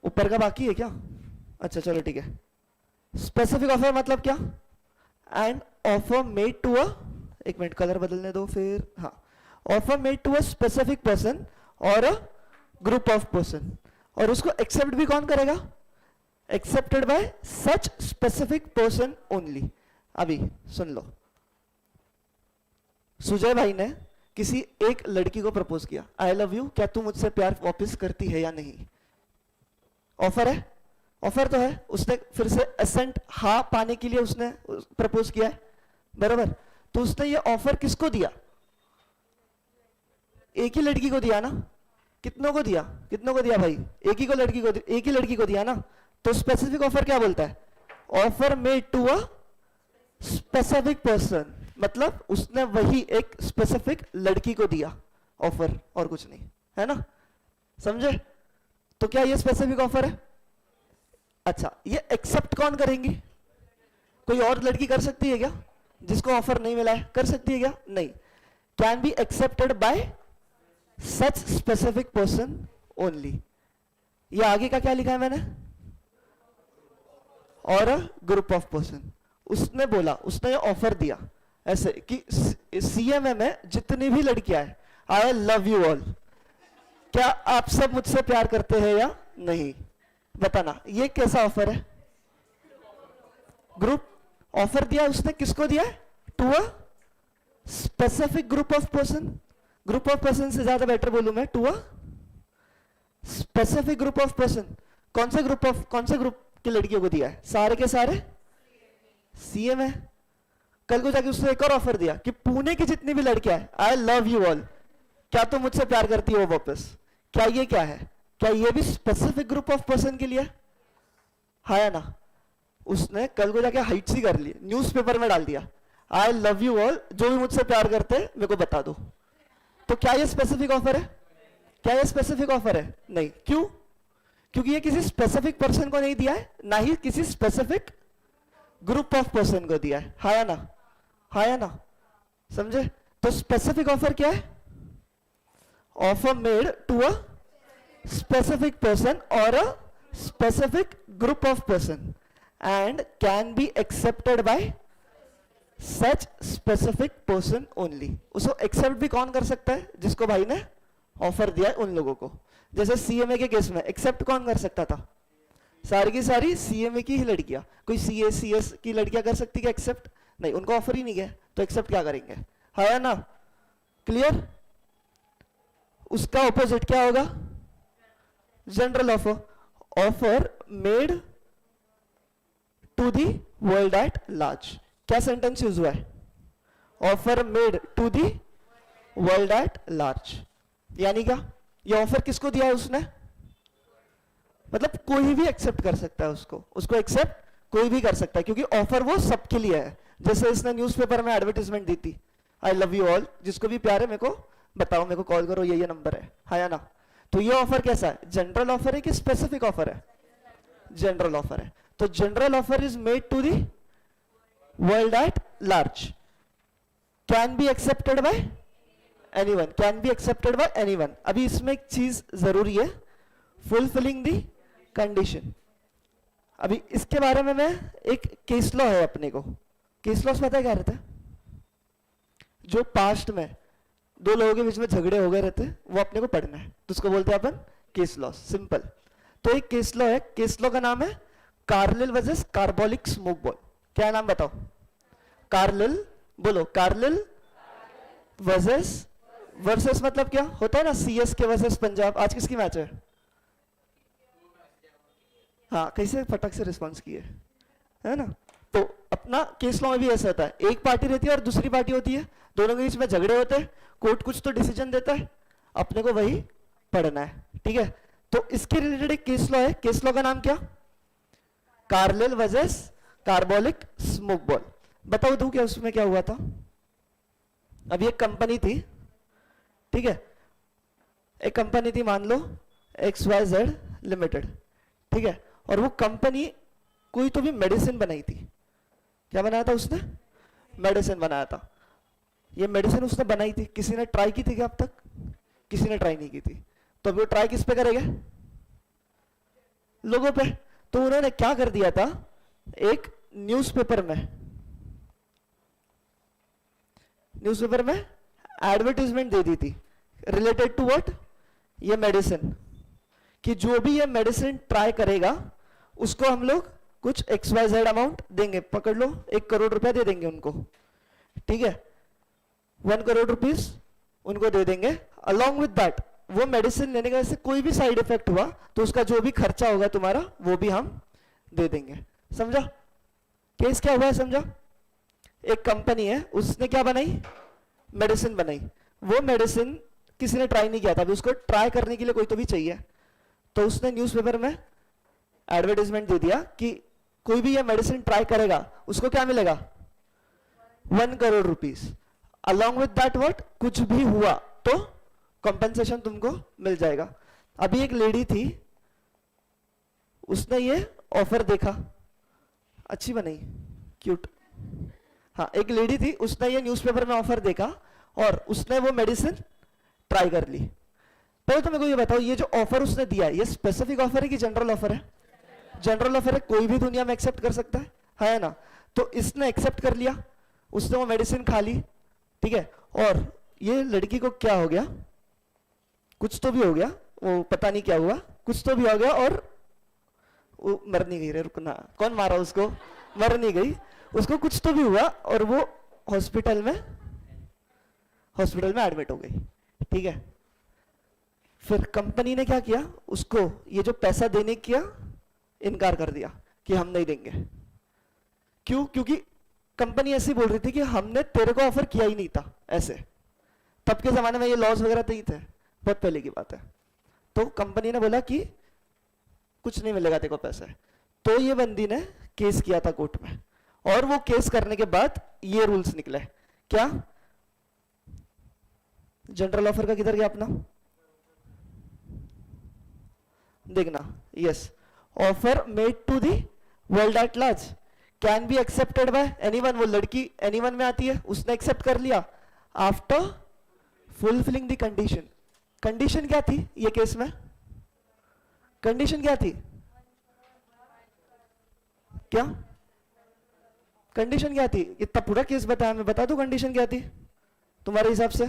ऊपर का बाकी है क्या? अच्छा चलो ठीक है। स्पेसिफिक ऑफर मतलब क्या? And offer made to a, एक मिनट कलर बदलने दो फिर, हाँ, offer made to a specific person और अ ग्रुप ऑफ पर्सन। और उसको एक्सेप्ट भी कौन करेगा? Accepted by such specific person only. अभी सुन लो, सुजय भाई ने किसी एक लड़की को प्रपोज किया, आई लव यू, क्या तू मुझसे प्यार वापस करती है या नहीं? ऑफर है, ऑफर तो है। उसने फिर से एसेंट हाँ पाने के लिए उसने प्रपोज किया है, बराबर? तो उसने ये ऑफर किसको दिया? एक ही लड़की को दिया ना। कितनों को दिया? कितनों को दिया भाई? एक ही को लड़की को, एक ही लड़की को दिया ना। तो स्पेसिफिक ऑफर क्या बोलता है? Offer made to a specific person, मतलब उसने वही एक स्पेसिफिक लड़की को दिया ऑफर, और कुछ नहीं, है ना? समझे? तो क्या ये स्पेसिफिक ऑफर है? अच्छा, ये एक्सेप्ट कौन करेंगी? कोई और लड़की कर सकती है क्या? जिसको ऑफर नहीं मिला है, कर सकती है क्या? नहीं। Can be accepted by such specific person only. ये आगे का क्या लिखा है मैंने? और अ ग्रुप ऑफ पर्सन। उसने बोला, उसने ये ऑफर दिया ऐसे कि सीएमए में जितनी भी लड़कियां हैं, आई लव यू ऑल, क्या आप सब मुझसे प्यार करते हैं या नहीं? बताना, ये कैसा ऑफर है? ग्रुप ऑफर दिया उसने, किसको दिया? To a specific group of person. Group of person से ज्यादा बेटर बोलूं मैं, to a specific group of person. कौन से ग्रुप की लड़कियों को दिया है? सारे के सारे सीएम है। कल को जाके उसने एक और ऑफर दिया कि पुणे की जितनी भी लड़कियां हैं, आई लव यू ऑल, क्या तुम मुझसे प्यार करती हो वापस? क्या ये क्या है? क्या ये भी स्पेसिफिक ग्रुप ऑफ पर्सन के लिए है या ना? उसने कल को जाके हाइट सी कर ली, न्यूज़पेपर में डाल दिया, आई लव यू ऑल, जो भी मुझसे प्यार करते हैं मेरे को बता दो। तो क्या ये स्पेसिफिक ऑफर है? क्या ये स्पेसिफिक ऑफर है? नहीं। क्यों? क्योंकि ये किसी स्पेसिफिक पर्सन को नहीं दिया है, ना ही किसी स्पेसिफिक ग्रुप ऑफ पर्सन को दिया है। हाँ या ना? हाँ या ना? समझे? तो स्पेसिफिक ऑफर क्या है? Offer made to a specific person और a specific group of person and can be accepted by such specific person only. उसको एक्सेप्ट भी कौन कर सकता है? जिसको भाई ने ऑफर दिया है उन लोगों को। जैसे सीएमए के केस में एक्सेप्ट कौन कर सकता था? सारी की सारी सीएमए की ही लड़कियां। कोई सीए सीएस की लड़कियां कर सकती क्या एक्सेप्ट? नहीं, उनको ऑफर ही नहीं गया, तो एक्सेप्ट क्या करेंगे? है या ना? क्लियर? उसका ऑपोजिट क्या होगा? General offer. Offer made to the world at large. क्या सेंटेंस यूज हुआ है? Offer made to the world at large. यानी क्या? ये ऑफर किसको दिया है उसने? मतलब कोई भी एक्सेप्ट कर सकता है उसको एक्सेप्ट कोई भी कर सकता है, क्योंकि ऑफर वो सबके लिए है। जैसे इसने न्यूज़पेपर में एडवर्टाइजमेंट दी थी, आई लव यू ऑल, जिसको भी प्यार है मेरे को बताओ, मेरे को कॉल करो, ये नंबर है या ना? तो ये ऑफर कैसा है? जनरल ऑफर है कि स्पेसिफिक ऑफर है? जनरल ऑफर है। तो general offer is made to the world at large, can be accepted by anyone, can be accepted by anyone. अभी इसमें एक चीज जरूरी है, फुलफिलिंग दी कंडीशन। अभी इसके बारे में मैं, एक केस लॉ है अपने को। केस लॉ पता है क्या रहता है? जो पास्ट में दो लोगों के बीच में झगड़े हो गए रहते, वो अपने को पढ़ना है, तो उसको बोलते हैं अपन केस लॉ। सिंपल। तो एक केस लॉ है, केस लॉ का नाम है Carlill versus carbolic smoke ball. क्या नाम बताओ? कार्लिल, बोलो, कार्लिल वर्सेस वर्सेस मतलब क्या होता है ना, सीएसके वर्सेस पंजाब, आज किसकी मैच है? हाँ, कैसे फटक से रिस्पॉन्स किए, है ना? तो अपना केस लॉ में भी ऐसा होता है, एक पार्टी रहती है और दूसरी पार्टी होती है, दोनों के बीच में झगड़े होते हैं, कोर्ट कुछ तो डिसीजन देता है, अपने को वही पढ़ना है, ठीक है? तो इसके रिलेटेड एक केस लॉ है, केस लॉ का नाम क्या? Carlill versus carbolic smoke ball. बताओ दूं क्या उसमें क्या हुआ था? अभी एक कंपनी थी, ठीक है, एक कंपनी थी, मान लो XYZ लिमिटेड, ठीक है, और वो कंपनी कोई तो भी मेडिसिन बनाई थी। क्या बनाया था उसने? मेडिसिन बनाया था। ये मेडिसिन उसने बनाई थी, किसी ने ट्राई की थी क्या अब तक? किसी ने ट्राई नहीं की थी। तो अभी वो ट्राई किस पे करेंगे? लोगों पे। तो उन्होंने क्या कर दिया था, एक न्यूज़पेपर में एडवर्टाइजमेंट दे दी थी रिलेटेड टू व्हाट? ये मेडिसिन, कि जो भी ये मेडिसिन ट्राई करेगा उसको हम लोग कुछ XYZ अमाउंट देंगे, पकड़ लो 1 करोड़ रुपया दे देंगे उनको, ठीक है, 1 करोड़ रुपीस उनको दे देंगे। अलॉन्ग विद दैट वो मेडिसिन लेने का से कोई भी साइड इफेक्ट हुआ तो उसका जो भी खर्चा होगा तुम्हारा वो भी हम दे देंगे। समझा केस क्या हुआ है? समझा? एक कंपनी है, उसने क्या बनाई? मेडिसिन बनाई। वो मेडिसिन किसी ने ट्राई नहीं किया था, अभी उसको ट्राई करने के लिए कोई तो भी चाहिए, तो उसने न्यूज़पेपर में एडवर्टाइजमेंट दे दिया कि कोई भी ये मेडिसिन ट्राई करेगा उसको क्या मिलेगा? 1 crore rupees. Along with that what? कुछ भी हुआ तो कंपनसेशन तुमको मिल जाएगा। अभी एक लेडी थी, उसने ये ऑफर देखा, अच्छी बनाई, क्यूट, हाँ, एक लेडी थी, उसने ये न्यूज़पेपर में ऑफर देखा और उसने वो मेडिसिन ट्राई कर ली। पहले तो मेरे को ये बताओ, ये जो ऑफर उसने दिया है ये स्पेसिफिक ऑफर है कि जनरल ऑफर है? जनरल ऑफर है, कोई भी दुनिया में एक्सेप्ट कर सकता है ना? तो इसने एक्सेप्ट कर लिया, उसने वो मेडिसिन खा ली, ठीक है, और ये लड़की को क्या हो गया? कुछ तो भी हो गया, वो पता नहीं क्या हुआ, कुछ तो भी हो गया और वो मर नहीं गई रे, रुकना, कौन मारा उसको? मर नहीं गई, उसको कुछ तो भी हुआ और वो हॉस्पिटल में एडमिट हो गई, ठीक है। फिर कंपनी ने क्या किया, उसको ये जो पैसा देने किया इनकार कर दिया कि हम नहीं देंगे। क्यों? क्योंकि कंपनी ऐसी बोल रही थी कि हमने तेरे को ऑफर किया ही नहीं था। ऐसे तब के जमाने में ये लॉज वगैरह तो ही थे, बहुत पहले की बात है। तो कंपनी ने बोला कि कुछ नहीं मिलेगा तेरे को पैसे। तो ये बंदी ने केस किया था कोर्ट में, और वो केस करने के बाद ये रूल्स निकले। क्या? जनरल ऑफर का किधर गया अपना? देखना, yes, offer made to the world at large can be accepted by anyone. वो लड़की एनीवन में आती है, उसने एक्सेप्ट कर लिया after fulfilling the condition. Condition क्या थी ये केस में? कंडीशन क्या थी? क्या कंडीशन क्या थी? इतना पूरा केस बताया, मैं बता दूं कंडीशन क्या थी तुम्हारे हिसाब से?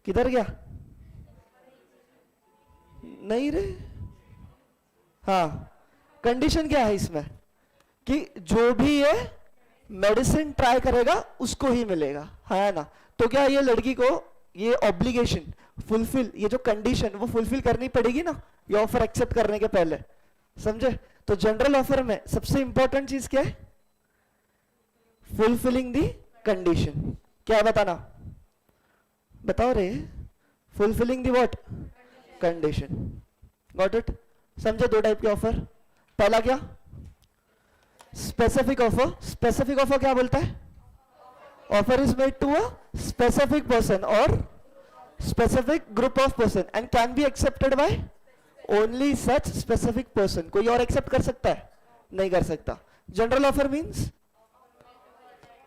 किधर गया? नहीं रे, हाँ, कंडीशन क्या है इसमें कि जो भी ये मेडिसिन ट्राई करेगा उसको ही मिलेगा, है ना? तो क्या ये लड़की को ये ऑब्लिगेशन फुलफिल, ये जो कंडीशन वो फुलफिल करनी पड़ेगी ना ये ऑफर एक्सेप्ट करने के पहले, समझे? तो जनरल ऑफर में सबसे इंपॉर्टेंट चीज क्या है? Fulfilling the condition. क्या है बताना? बताओ रे, fulfilling the what? Condition. Got it? समझे? दो टाइप के ऑफर। पहला क्या? Specific offer. स्पेसिफिक ऑफर क्या बोलता है? Offer is made to a specific person और specific group of person and can be accepted by only such specific person. कोई और एक्सेप्ट कर सकता है? नहीं कर सकता। General offer means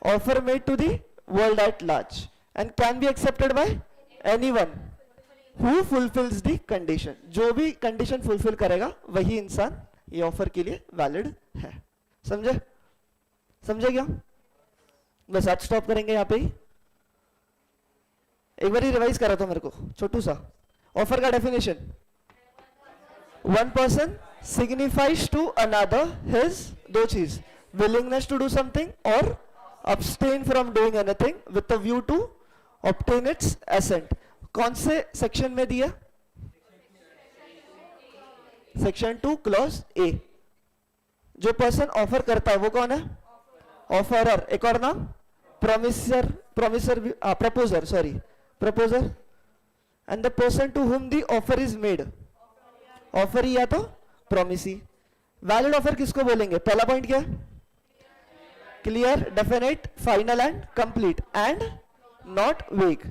offer made to the world at large and can be accepted by anyone who fulfils the condition. जो भी कंडीशन फुलफिल करेगा वही इंसान ये ऑफर के लिए वैलिड है। समझे? समझे क्या? बस आज स्टॉप करेंगे यहां पे ही। एक बार ही रिवाइज करा था मेरे को छोटू सा। ऑफर का definition, one person signifies to another his दो चीज, willingness to do something or abstain from doing anything with a view to obtain its assent. कौन से सेक्शन में दिया? Section 2 clause A. जो पर्सन ऑफर करता है वो कौन है? ऑफरर। एक और नाम promisor, proposer, sorry proposer. And the person to whom the offer is made, offer या तो प्रोमिसी। वैलिड ऑफर किसको बोलेंगे? पहला पॉइंट क्या है? Clear, definite, final and complete and not vague.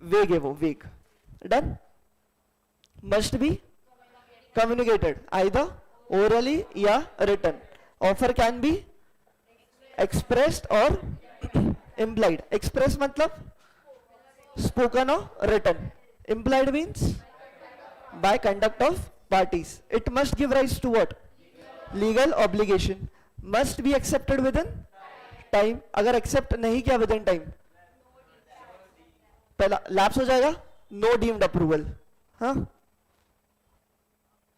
Vague है वो, vague. Done. Must be communicated either orally या written. Offer can be expressed और implied। एक्सप्रेस मतलब स्पोकन और written. implied means by conduct of parties। it must give rise to what? legal obligation। must be accepted within time। अगर accept नहीं किया within time, पहला lapse हो जाएगा। No deemed approval. हाँ,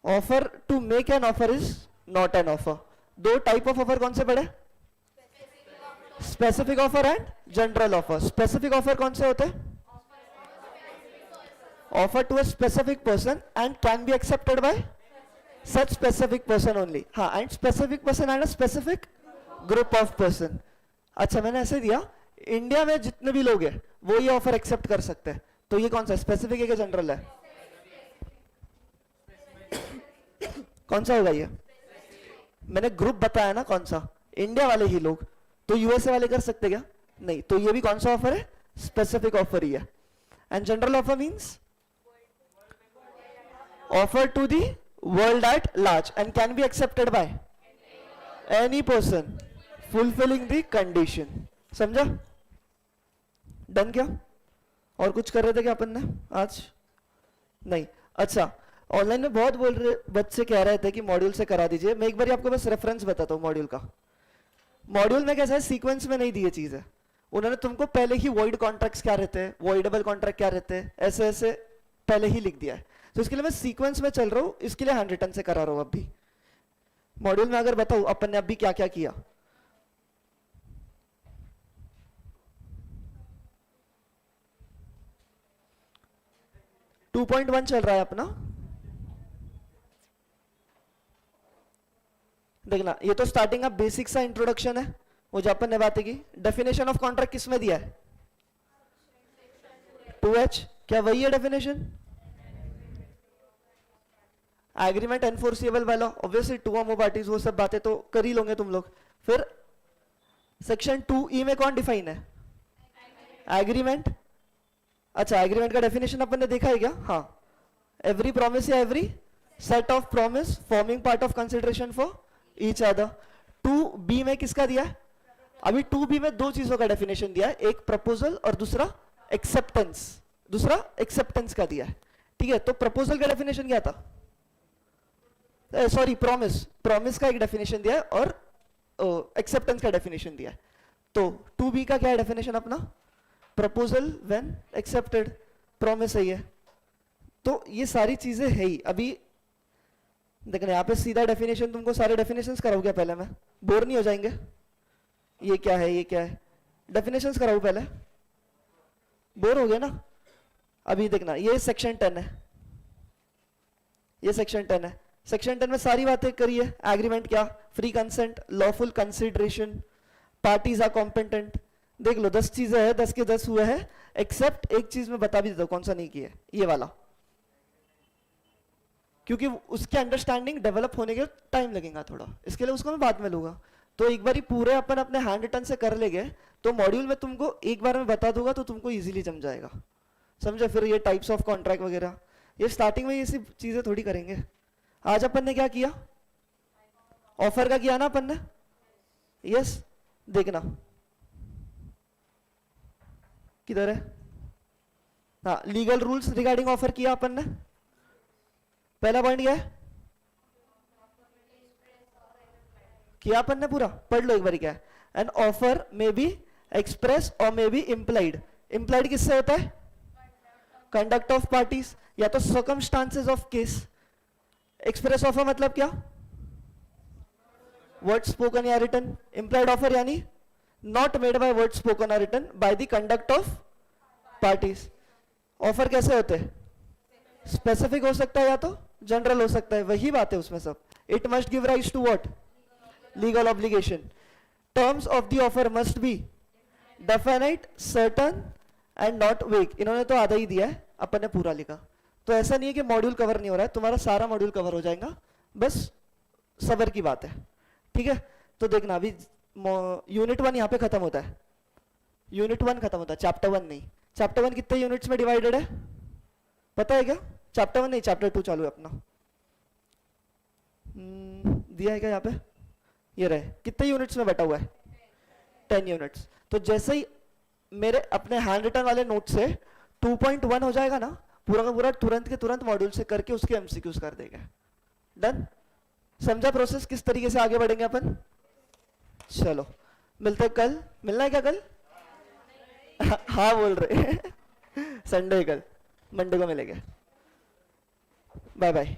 offer to make an offer is not an offer. दो type of offer कौन से पड़े? Specific offer and general offer. Specific offer कौन से होते हैं? Offer to a specific person and can be accepted by such specific person only. हाँ, and specific person and a specific group of person. अच्छा, मैंने ऐसे दिया, इंडिया में जितने भी लोग हैं वो ये ऑफर एक्सेप्ट कर सकते हैं। तो ये कौन सा स्पेसिफिक है कि जनरल है? कौन सा होगा ये? मैंने ग्रुप बताया ना कौन सा, इंडिया वाले ही लोग। तो यूएसए वाले कर सकते क्या? नहीं। तो ये भी कौन सा ऑफर है? स्पेसिफिक ऑफर ही है। And general offer means offer to the world at large and can be accepted by any person fulfilling the condition. समझा? डन क्या? और कुछ कर रहे थे क्या अपन ने आज? नहीं। अच्छा, ऑनलाइन में बहुत बोल रहे बच्चे कह रहे थे कि मॉड्यूल से करा दीजिए। मैं एक बार आपको बस रेफरेंस बताता हूँ मॉड्यूल का। मॉड्यूल में कैसा है, सीक्वेंस में नहीं दी ये चीज है। उन्होंने तुमको पहले ही वॉइड कॉन्ट्रैक्ट्स क्या रहते हैं, वॉइडेबल कॉन्ट्रैक्ट क्या रहते हैं, ऐसे ऐसे पहले ही लिख दिया है। तो इसके लिए मैं सीक्वेंस में चल रहा हूँ, इसके लिए हैंड रिटन से करा रहा हूँ। अब भी मॉड्यूल में अगर बताऊँ अपन ने अभी क्या क्या किया। टू 2.1 चल रहा है अपना। देखना, ये तो स्टार्टिंग का बेसिक सा इंट्रोडक्शन है, वो जो अपन ने बातें की। डेफिनेशन ऑफ कॉन्ट्रैक्ट किसमें दिया है? 2H। क्या वही है डेफिनेशन? एग्रीमेंट एनफोर्सिबल वाला ऑब्वियसली टू और मोर पार्टीज, वो सब बातें तो कर ही लोगे तुम लोग। फिर सेक्शन 2E में कौन डिफाइन है? एग्रीमेंट। अच्छा, एग्रीमेंट का डेफिनेशन अपन ने देखा है क्या? हाँ, एवरी प्रॉमिस या every set of promise forming part of consideration for each other. 2B में किसका दिया है? अभी 2B में दो चीजों का डेफिनेशन दिया है, एक प्रपोजल और दूसरा एक्सेप्टेंस। दूसरा एक्सेप्टेंस का दिया है। ठीक है, तो प्रपोजल का डेफिनेशन क्या था? Sorry, promise. प्रॉमिस का एक डेफिनेशन दिया है और एक्सेप्टेंस का डेफिनेशन दिया है। तो 2B का क्या है डेफिनेशन अपना? प्रपोजल व्हेन एक्सेप्टेड, प्रॉमिस है ये। तो ये सारी चीजें है ही। अभी देखना, यहाँ पे सीधा डेफिनेशन, तुमको सारे डेफिनेशंस कराऊं क्या पहले? मैं बोर नहीं हो जाएंगे? ये क्या है, ये क्या है, डेफिनेशंस कराऊं पहले? बोर हो गए ना? अभी देखना, ये सेक्शन 10 है, ये सेक्शन 10 है। सेक्शन 10 में सारी बातें करी है। एग्रीमेंट क्या? Free consent, lawful consideration, parties are competent. देख लो, 10 चीजें हैं, 10 के 10 हुए हैं। एक्सेप्ट एक चीज में बता भी देता हूं कौन सा नहीं किया, ये वाला, क्योंकि उसके अंडरस्टैंडिंग डेवलप होने के टाइम लगेगा थोड़ा, इसके लिए उसको मैं बाद में लूंगा। तो एक बार ही पूरे अपन अपने हैंड रिटन से कर लेंगे, तो मॉड्यूल में तुमको एक बार में बता दूंगा तो तुमको इजीली जम जाएगा। समझो? फिर ये टाइप्स ऑफ कॉन्ट्रैक्ट वगैरह, ये स्टार्टिंग में ये सब चीजें थोड़ी करेंगे। आज अपन ने क्या किया? ऑफर का किया ना अपन ने? यस। देखना किधर है? हाँ, लीगल रूल्स रिगार्डिंग ऑफर किया अपन ने। पहला पॉइंट क्या है? किया अपन ने पूरा, पढ़ लो एक बार क्या है। An offer may be express और मे बी इम्प्लाइड। इम्प्लाइड किससे होता है? कंडक्ट ऑफ पार्टीज या तो circumstances of case. Express offer मतलब क्या? वर्ड स्पोकन या रिटन। इम्प्लाइड ऑफर यानी not made by word spoken और written, by the conduct of parties. Offer कैसे होते हैं? स्पेसिफिक हो सकता है या तो जनरल हो सकता है, वही बात है उसमें सब। It must give rise to what? Legal obligation. Terms of the offer must be definite, certain and not vague. इन्होंने तो आधा ही दिया है, अपन ने पूरा लिखा। तो ऐसा नहीं है कि मॉड्यूल कवर नहीं हो रहा है, तुम्हारा सारा मॉड्यूल कवर हो जाएगा, बस सबर की बात है। ठीक है, तो देखना अभी यूनिट 1 यहाँ पे खत्म होता है, यूनिट 1 खत्म होता है, चैप्टर 1 नहीं। चैप्टर 1 कितने यूनिट्स में डिवाइडेड है पता है क्या? चैप्टर 1 नहीं, चैप्टर 2 चालू है अपना। दिया है क्या यहाँ पे? ये रहे, कितने यूनिट्स में बैठा हुआ है? 10 यूनिट्स। तो जैसे ही मेरे अपने हैंड रिटन वाले नोट से 2.1 हो जाएगा ना, पूरा का पूरा तुरंत के तुरंत मॉड्यूल से करके उसके एमसीक्यूज कर देगा। डन? समझा प्रोसेस किस तरीके से आगे बढ़ेंगे अपन? चलो मिलते कल। मिलना है क्या कल? हाँ बोल रहे संडे कल, मंडे को मिलेंगे। Bye bye.